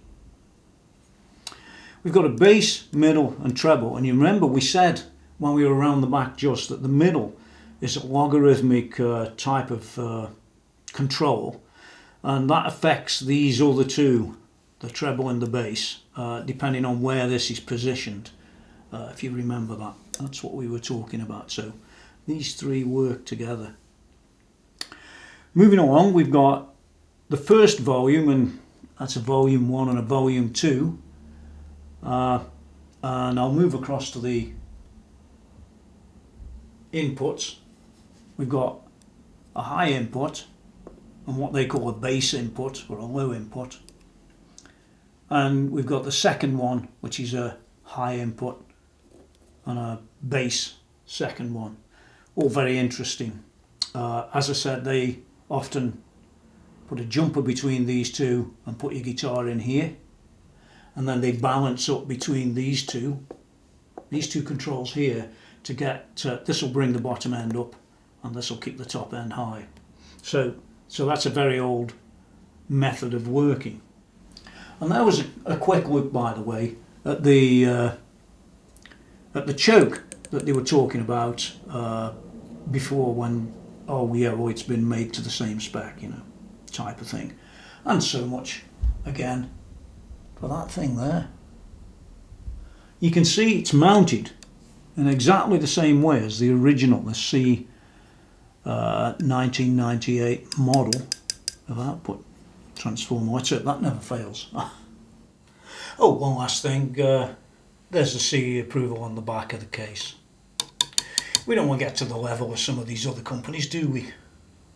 We've got a bass, middle and treble, and you remember we said when we were around the back just that the middle is a logarithmic type of control, and that affects these other two, the treble and the bass, depending on where this is positioned, if you remember that. That's what we were talking about. So these three work together. Moving along, we've got the first volume, and that's a volume 1 and a volume 2. And I'll move across to the inputs. We've got a high input and what they call a bass input or a low input. And we've got the second one, which is a high input and a bass second one. All very interesting. As I said, they often put a jumper between these two and put your guitar in here, and then they balance up between these two controls here to get this will bring the bottom end up and this will keep the top end high. So that's a very old method of working. And that was a quick look, by the way, at the choke that they were talking about before, when it's been made to the same spec, type of thing. And so much again for that thing there. You can see it's mounted in exactly the same way as the original, the C 1998 model of output transformer. Let's hope that never fails. Oh, one last thing, there's the CE approval on the back of the case. We don't want to get to the level of some of these other companies, do we?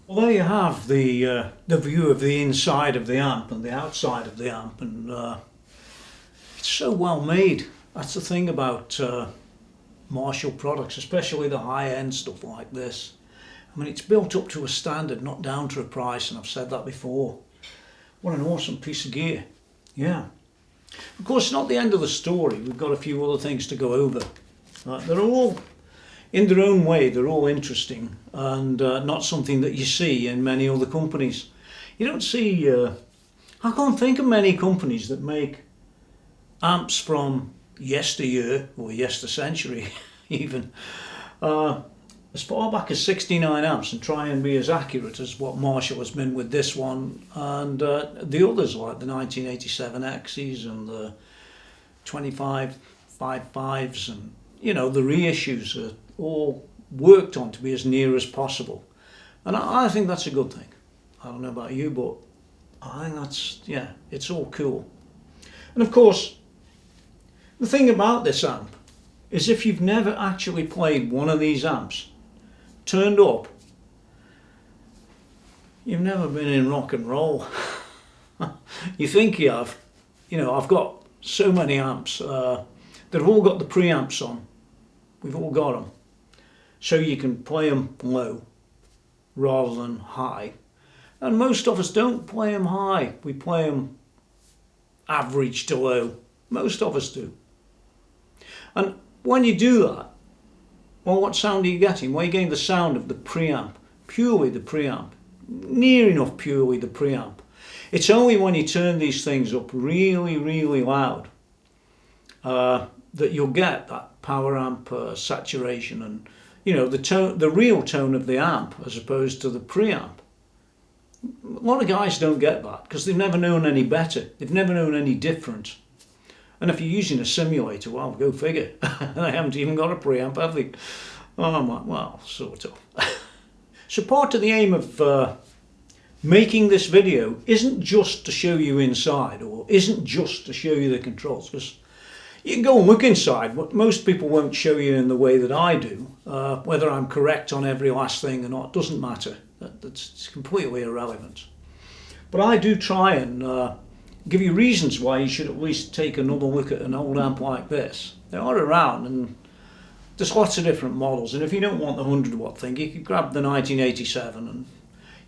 Well, there you have the view of the inside of the amp and the outside of the amp, and it's so well made. That's the thing about Marshall products, especially the high-end stuff like this. I mean, it's built up to a standard, not down to a price, and I've said that before. What an awesome piece of gear. Yeah. Of course, it's not the end of the story. We've got a few other things to go over. They're all, in their own way, they're all interesting, and not something that you see in many other companies. You don't see, I can't think of many companies that make amps from yesteryear, or yestercentury even, as far back as 69 amps, and try and be as accurate as what Marshall has been with this one and the others, like the 1987 X's and the 2555s, and the reissues are all worked on to be as near as possible. And I think that's a good thing. I don't know about you, but I think that's, yeah, it's all cool. And of course, the thing about this amp is if you've never actually played one of these amps turned up, you've never been in rock and roll. You think you have. You know, I've got so many amps that have all got the preamps on. We've all got them. So you can play them low rather than high. And most of us don't play them high. We play them average to low. Most of us do. And when you do that, well, what sound are you getting? Well, you're getting the sound of the preamp. Purely the preamp. Near enough purely the preamp. It's only when you turn these things up really, really loud that you'll get that power amp saturation and, you know, the tone, the real tone of the amp as opposed to the preamp. A lot of guys don't get that because they've never known any better. They've never known any different. And if you're using a simulator, well, go figure. They haven't even got a preamp, have they? Oh, my, well, sort of. So part of the aim of making this video isn't just to show you inside, or isn't just to show you the controls, because you can go and look inside, but most people won't show you in the way that I do. Whether I'm correct on every last thing or not doesn't matter. That's completely irrelevant. But I do try and give you reasons why you should at least take another look at an old amp like this. They are around and there's lots of different models, and if you don't want the 100 watt thing, you could grab the 1987 and,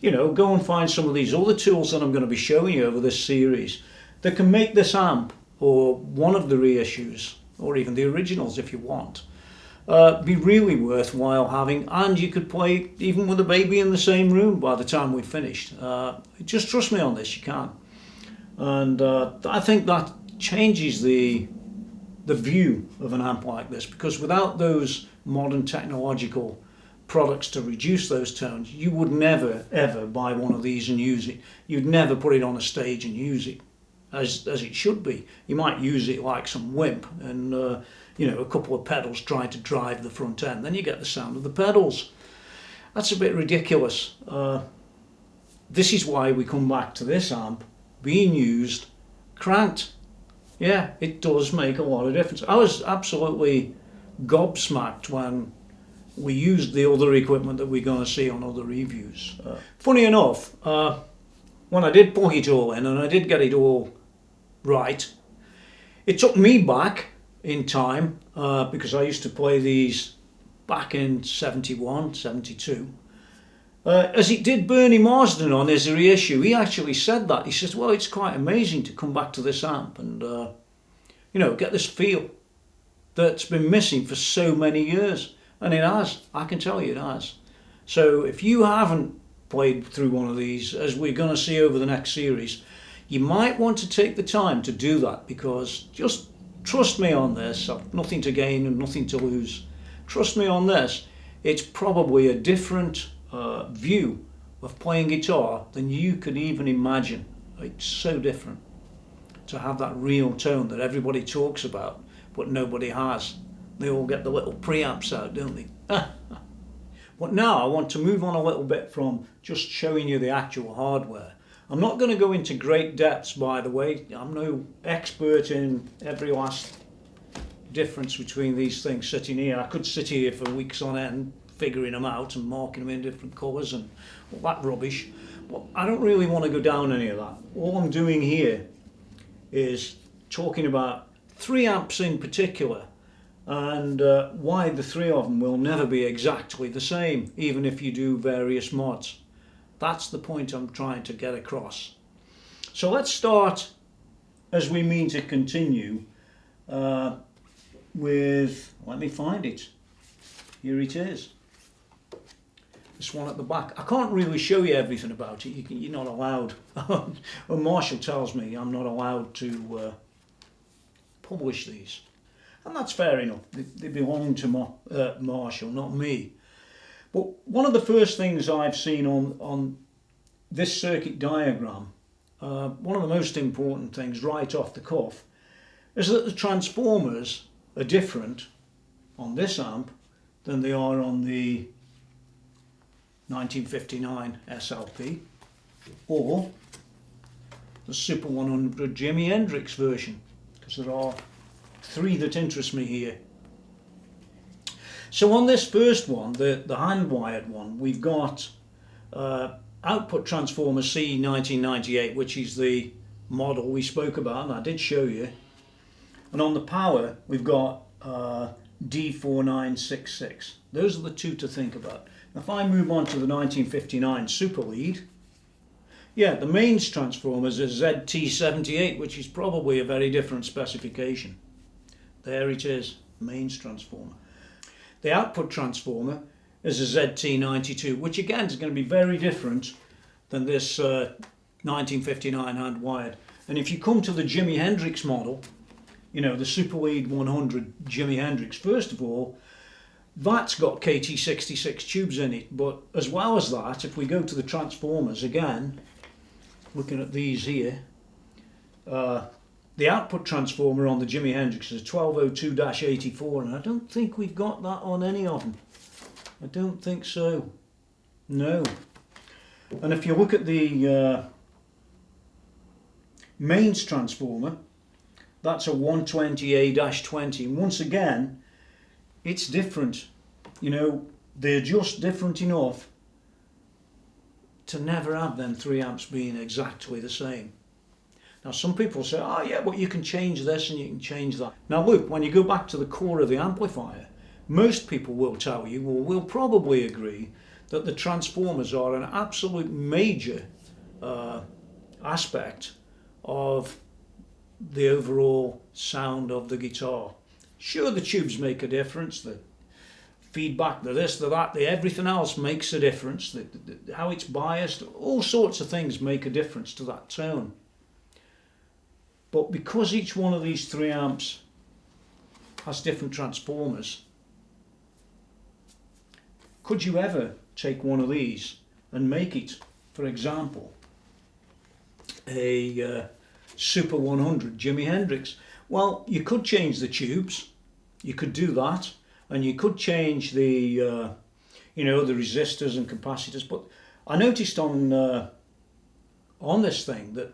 you know, go and find some of these other tools that I'm going to be showing you over this series that can make this amp, or one of the reissues, or even the originals if you want, be really worthwhile having, and you could play even with a baby in the same room by the time we've finished. Just trust me on this, you can. And I think that changes the view of an amp like this, because without those modern technological products to reduce those tones, you would never ever buy one of these and use it. You'd never put it on a stage and use it as it should be. You might use it like some wimp and you know, a couple of pedals trying to drive the front end, then you get the sound of the pedals. That's a bit ridiculous. This is why we come back to this amp being used cranked. Yeah, it does make a lot of difference. I was absolutely gobsmacked when we used the other equipment that we're going to see on other reviews. Funny enough, when I did plug it all in and I did get it all right, it took me back in time because I used to play these back in 71, 72. As it did Bernie Marsden on his reissue, he actually said that. He says, well, it's quite amazing to come back to this amp and, you know, get this feel that's been missing for so many years. And it has, I can tell you it has. So if you haven't played through one of these, as we're going to see over the next series, you might want to take the time to do that, because just trust me on this, I've nothing to gain and nothing to lose. Trust me on this, it's probably a different view of playing guitar than you could even imagine. It's so different to have that real tone that everybody talks about but nobody has. They all get the little preamps out, don't they? But now I want to move on a little bit from just showing you the actual hardware. I'm not going to go into great depths, by the way. I'm no expert in every last difference between these things sitting here. I could sit here for weeks on end figuring them out and marking them in different colours and all that rubbish. But I don't really want to go down any of that. All I'm doing here is talking about 3 amps in particular, and why the 3 of them will never be exactly the same, even if you do various mods. That's the point I'm trying to get across. So let's start, as we mean to continue, with, let me find it. Here it is. This one at the back. I can't really show you everything about it. You're not allowed. Well, Marshall tells me I'm not allowed to publish these. And that's fair enough. They belong to Marshall, not me. But one of the first things I've seen on this circuit diagram, one of the most important things right off the cuff, is that the transformers are different on this amp than they are on the 1959 SLP, or the Super 100 Jimi Hendrix version, because there are three that interest me here. So on this first one, the hand-wired one, we've got output transformer C1998, which is the model we spoke about, and I did show you. And on the power, we've got D4966. Those are the two to think about. If I move on to the 1959 Super Lead, yeah, the mains transformer is a ZT78, which is probably a very different specification. There it is, mains transformer. The output transformer is a ZT92, which again is going to be very different than this 1959 hand-wired. And if you come to the Jimi Hendrix model, you know, the Super Lead 100 Jimi Hendrix, first of all, that's got KT66 tubes in it, but as well as that, if we go to the transformers again, looking at these here, the output transformer on the Jimi Hendrix is a 1202-84, and I don't think we've got that on any of them. I don't think so. No. And if you look at the mains transformer, that's a 120A-20, and once again, it's different. You know, they're just different enough to never have them 3 amps being exactly the same. Now some people say, oh yeah, but you can change this and you can change that. Now look, when you go back to the core of the amplifier, most people will tell you, or will probably agree, that the transformers are an absolute major aspect of the overall sound of the guitar. Sure, the tubes make a difference, the feedback, the this, the that, the everything else makes a difference, how it's biased, all sorts of things make a difference to that tone. But because each one of these 3 amps has different transformers, could you ever take one of these and make it, for example, a Super 100 Jimi Hendrix? Well, you could change the tubes, you could do that, and you could change the, you know, the resistors and capacitors. But I noticed on this thing that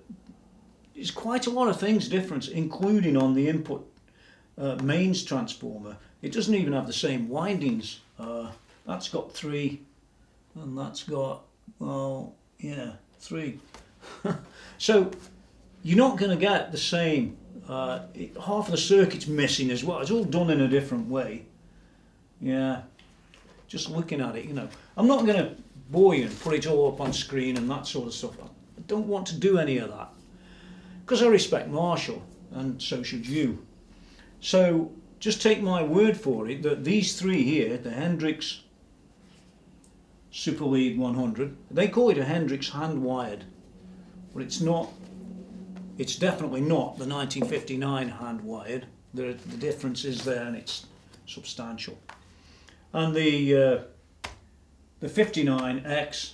there's quite a lot of things different, including on the input mains transformer. It doesn't even have the same windings. That's got 3, and that's got, well, yeah, 3. So you're not going to get the same. Half of the circuit's missing as well. It's all done in a different way. Yeah, just looking at it, you know. I'm not going to bore you and put it all up on screen and that sort of stuff. I don't want to do any of that, because I respect Marshall, and so should you. So just take my word for it that these 3 here, the Hendrix Super Lead 100, they call it a Hendrix hand-wired, but it's not. It's definitely not the 1959 hand-wired. The difference is there, and it's substantial. And the 59X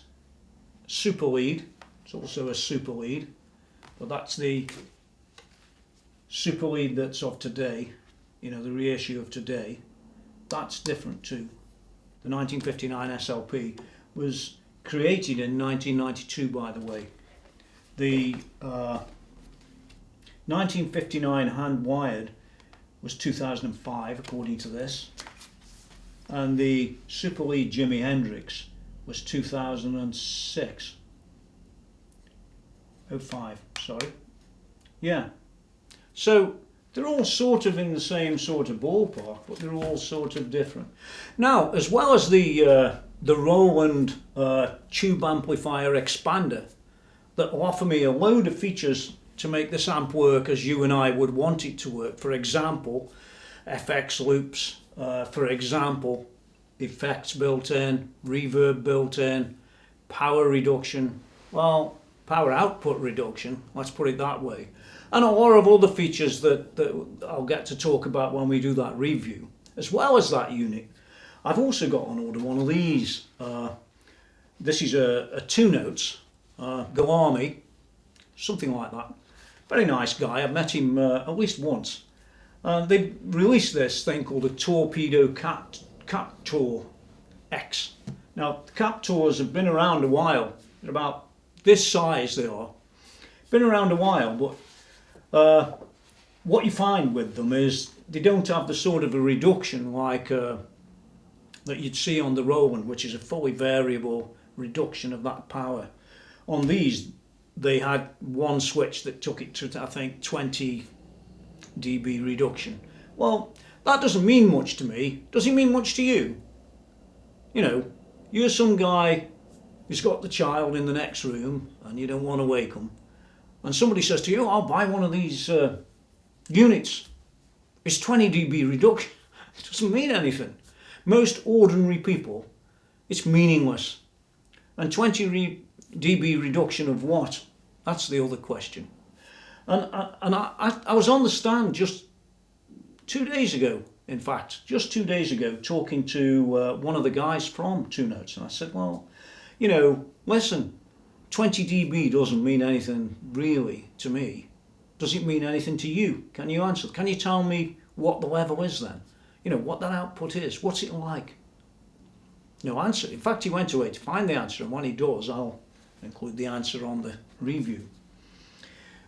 Super Lead, it's also a Super Lead, but that's the Super Lead that's of today, you know, the reissue of today. That's different too. The 1959 SLP was created in 1992, by the way. The 1959 hand-wired was 2005, according to this, and the Super Lead Jimi Hendrix was 2006. 05, sorry. Yeah. So they're all sort of in the same sort of ballpark, but they're all sort of different. Now, as well as the Roland tube amplifier expander that will offer me a load of features to make this amp work as you and I would want it to work. For example, FX loops, for example, effects built in, reverb built in, power reduction, well, power output reduction, let's put it that way, and a lot of other features that I'll get to talk about when we do that review. As well as that unit, I've also got on order one of these. This is a 2 notes, Galami, something like that. Very nice guy, I've met him at least once. They released this thing called a Torpedo Cat Tour X. Now, the Captors have been around a while. They're about this size, they are. Been around a while, but what you find with them is they don't have the sort of a reduction like that you'd see on the Roland, which is a fully variable reduction of that power. On these, they had one switch that took it to, I think, 20 dB reduction. Well, that doesn't mean much to me. Does it mean much to you? You know, you're some guy who's got the child in the next room and you don't want to wake them, and somebody says to you, I'll buy one of these units. It's 20 dB reduction. It doesn't mean anything. Most ordinary people, it's meaningless. And 20 dB reduction of what? That's the other question. And I was on the stand just 2 days ago, in fact, just 2 days ago, talking to one of the guys from Two Notes, and I said, well, you know, listen, 20 dB doesn't mean anything really to me. Does it mean anything to you? Can you answer? Can you tell me what the level is then? You know, what that output is. What's it like? No answer. In fact, he went away to find the answer, and when he does, I'll include the answer on the review.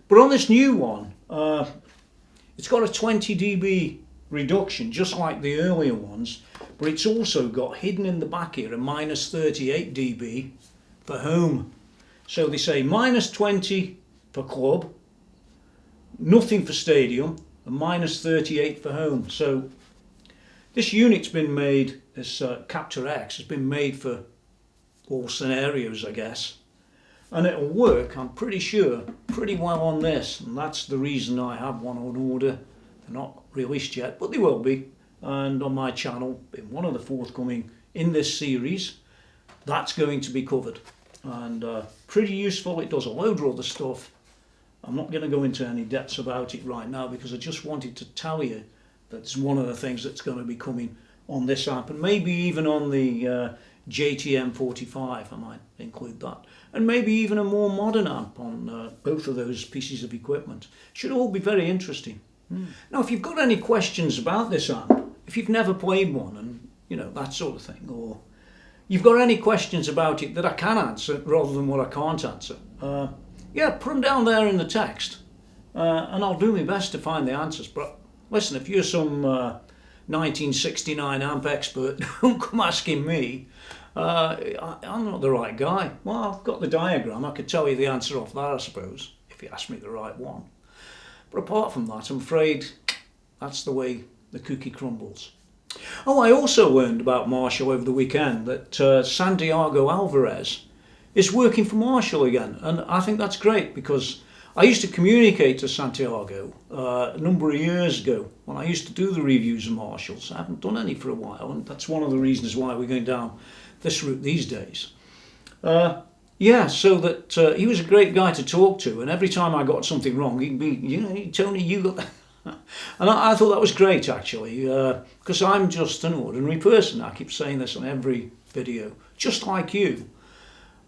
But on this new one, it's got a 20 dB reduction, just like the earlier ones, but it's also got hidden in the back here a minus 38 dB for home. So they say minus 20 for club, nothing for stadium, and minus 38 for home. So this unit's been made, this Captor X has been made for all scenarios, I guess. And it'll work, I'm pretty sure, pretty well on this. And that's the reason I have one on order. They're not released yet, but they will be. And on my channel, in one of the forthcoming in this series, that's going to be covered. And pretty useful. It does a load of other stuff. I'm not going to go into any depths about it right now because I just wanted to tell you that's one of the things that's going to be coming on this amp, and maybe even on the JTM 45, I might include that, and maybe even a more modern amp on both of those pieces of equipment. Should all be very interesting. Now, if you've got any questions about this amp, if you've never played one and you know that sort of thing, or you've got any questions about it that I can answer rather than what I can't answer, yeah, put them down there in the text, and I'll do my best to find the answers. But listen, if you're some 1969 amp expert, don't come asking me. I'm not the right guy. Well, I've got the diagram. I could tell you the answer off that, I suppose, if you ask me the right one. But apart from that, I'm afraid that's the way the cookie crumbles. Oh, I also learned about Marshall over the weekend that Santiago Alvarez is working for Marshall again, and I think that's great because I used to communicate to Santiago a number of years ago when I used to do the reviews of Marshalls. I haven't done any for a while, and that's one of the reasons why we're going down this route these days. Yeah, so that he was a great guy to talk to, and every time I got something wrong, he'd be, you know, Tony, you got that. And I thought that was great, actually, because I'm just an ordinary person. I keep saying this on every video, just like you.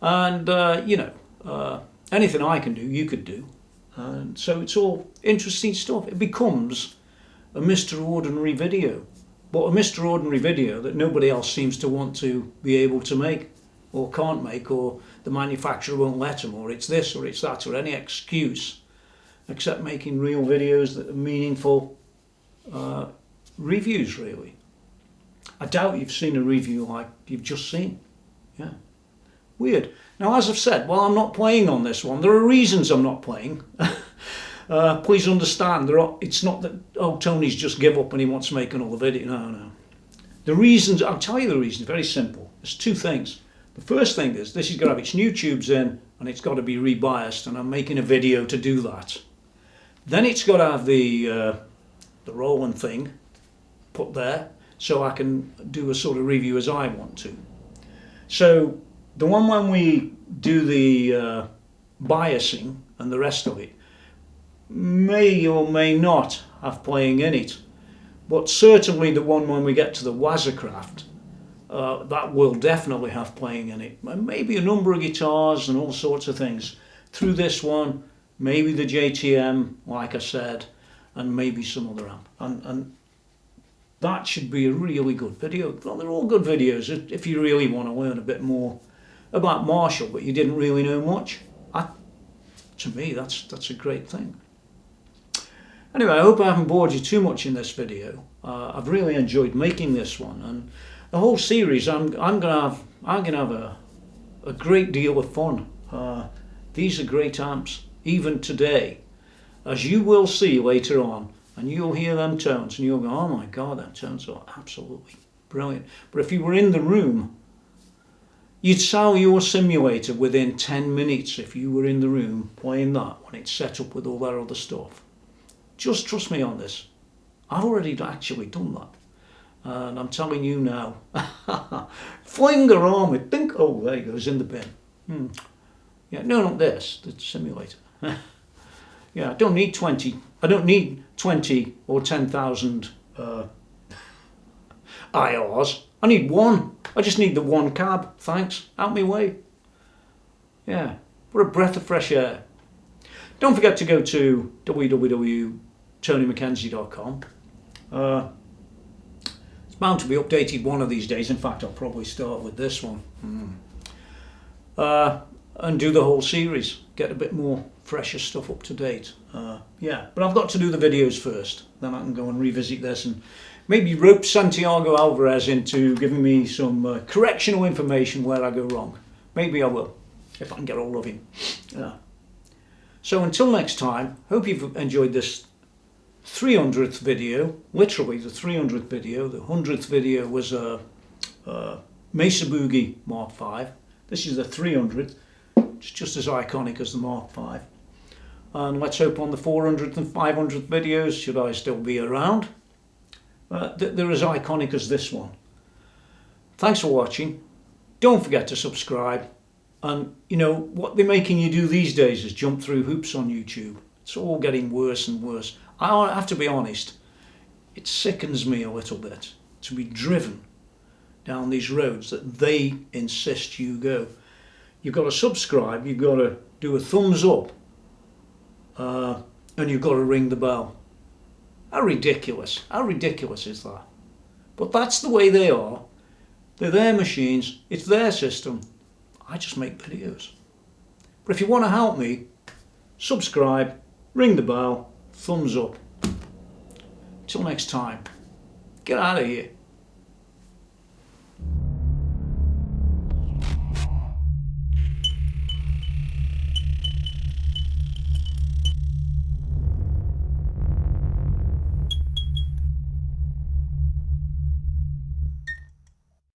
And, you know, anything I can do, you could do. And so it's all interesting stuff. It becomes a Mr. Ordinary video, but a Mr. Ordinary video that nobody else seems to want to be able to make, or can't make, or the manufacturer won't let them, or it's this, or it's that, or any excuse, except making real videos that are meaningful reviews, really. I doubt you've seen a review like you've just seen. Yeah. Weird. Now, as I've said, while I'm not playing on this one, there are reasons I'm not playing. Please understand, it's not that, oh, Tony's just give up and he wants to make another video. No. The reasons, I'll tell you the reasons, very simple. There's two things. The first thing is, this has got to have its new tubes in and it's got to be rebiased, and I'm making a video to do that. Then it's got to have the Roland thing put there so I can do a sort of review as I want to. So the one when we do the biasing and the rest of it may or may not have playing in it, but certainly the one when we get to the Wazacraft, that will definitely have playing in it, and maybe a number of guitars and all sorts of things through this one, maybe the JTM, like I said, and maybe some other amp. And that should be a really good video. Well, they're all good videos if you really want to learn a bit more about Marshall, but you didn't really know much. To me, that's a great thing. Anyway, I hope I haven't bored you too much in this video. I've really enjoyed making this one, and the whole series. I'm gonna have a great deal of fun. These are great amps, even today, as you will see later on, and you'll hear them tones, and you'll go, "Oh my God, them tones are absolutely brilliant." But if you were in the room, you'd sell your simulator within 10 minutes if you were in the room playing that when it's set up with all that other stuff. Just trust me on this. I've already actually done that. And I'm telling you now. Fling her on with think, oh, there it goes in the bin. Yeah, no, not this, the simulator. Yeah, I don't need 20 or 10,000 IRs. I need one. I just need the one cab. Thanks. Out my way. Yeah. What a breath of fresh air. Don't forget to go to www.TonyMckenzie.com. It's bound to be updated one of these days. In fact, I'll probably start with this one. And do the whole series. Get a bit more fresher stuff up to date. Yeah, but I've got to do the videos first. Then I can go and revisit this and maybe rope Santiago Alvarez into giving me some correctional information where I go wrong. Maybe I will, if I can get hold of him. So until next time, hope you've enjoyed this 300th video, literally the 300th video. The 100th video was a Mesa Boogie Mark V. This is the 300th. It's just as iconic as the Mark V. And let's hope on the 400th and 500th videos, should I still be around, they're as iconic as this one. Thanks for watching. Don't forget to subscribe. And you know, what they're making you do these days is jump through hoops on YouTube. It's all getting worse and worse. I have to be honest, it sickens me a little bit to be driven down these roads that they insist you go. You've got to subscribe, you've got to do a thumbs up, and you've got to ring the bell. How ridiculous is that? But that's the way they are. They're their machines, it's their system. I just make videos. But if you want to help me, subscribe, ring the bell, thumbs up. Till next time, get out of here.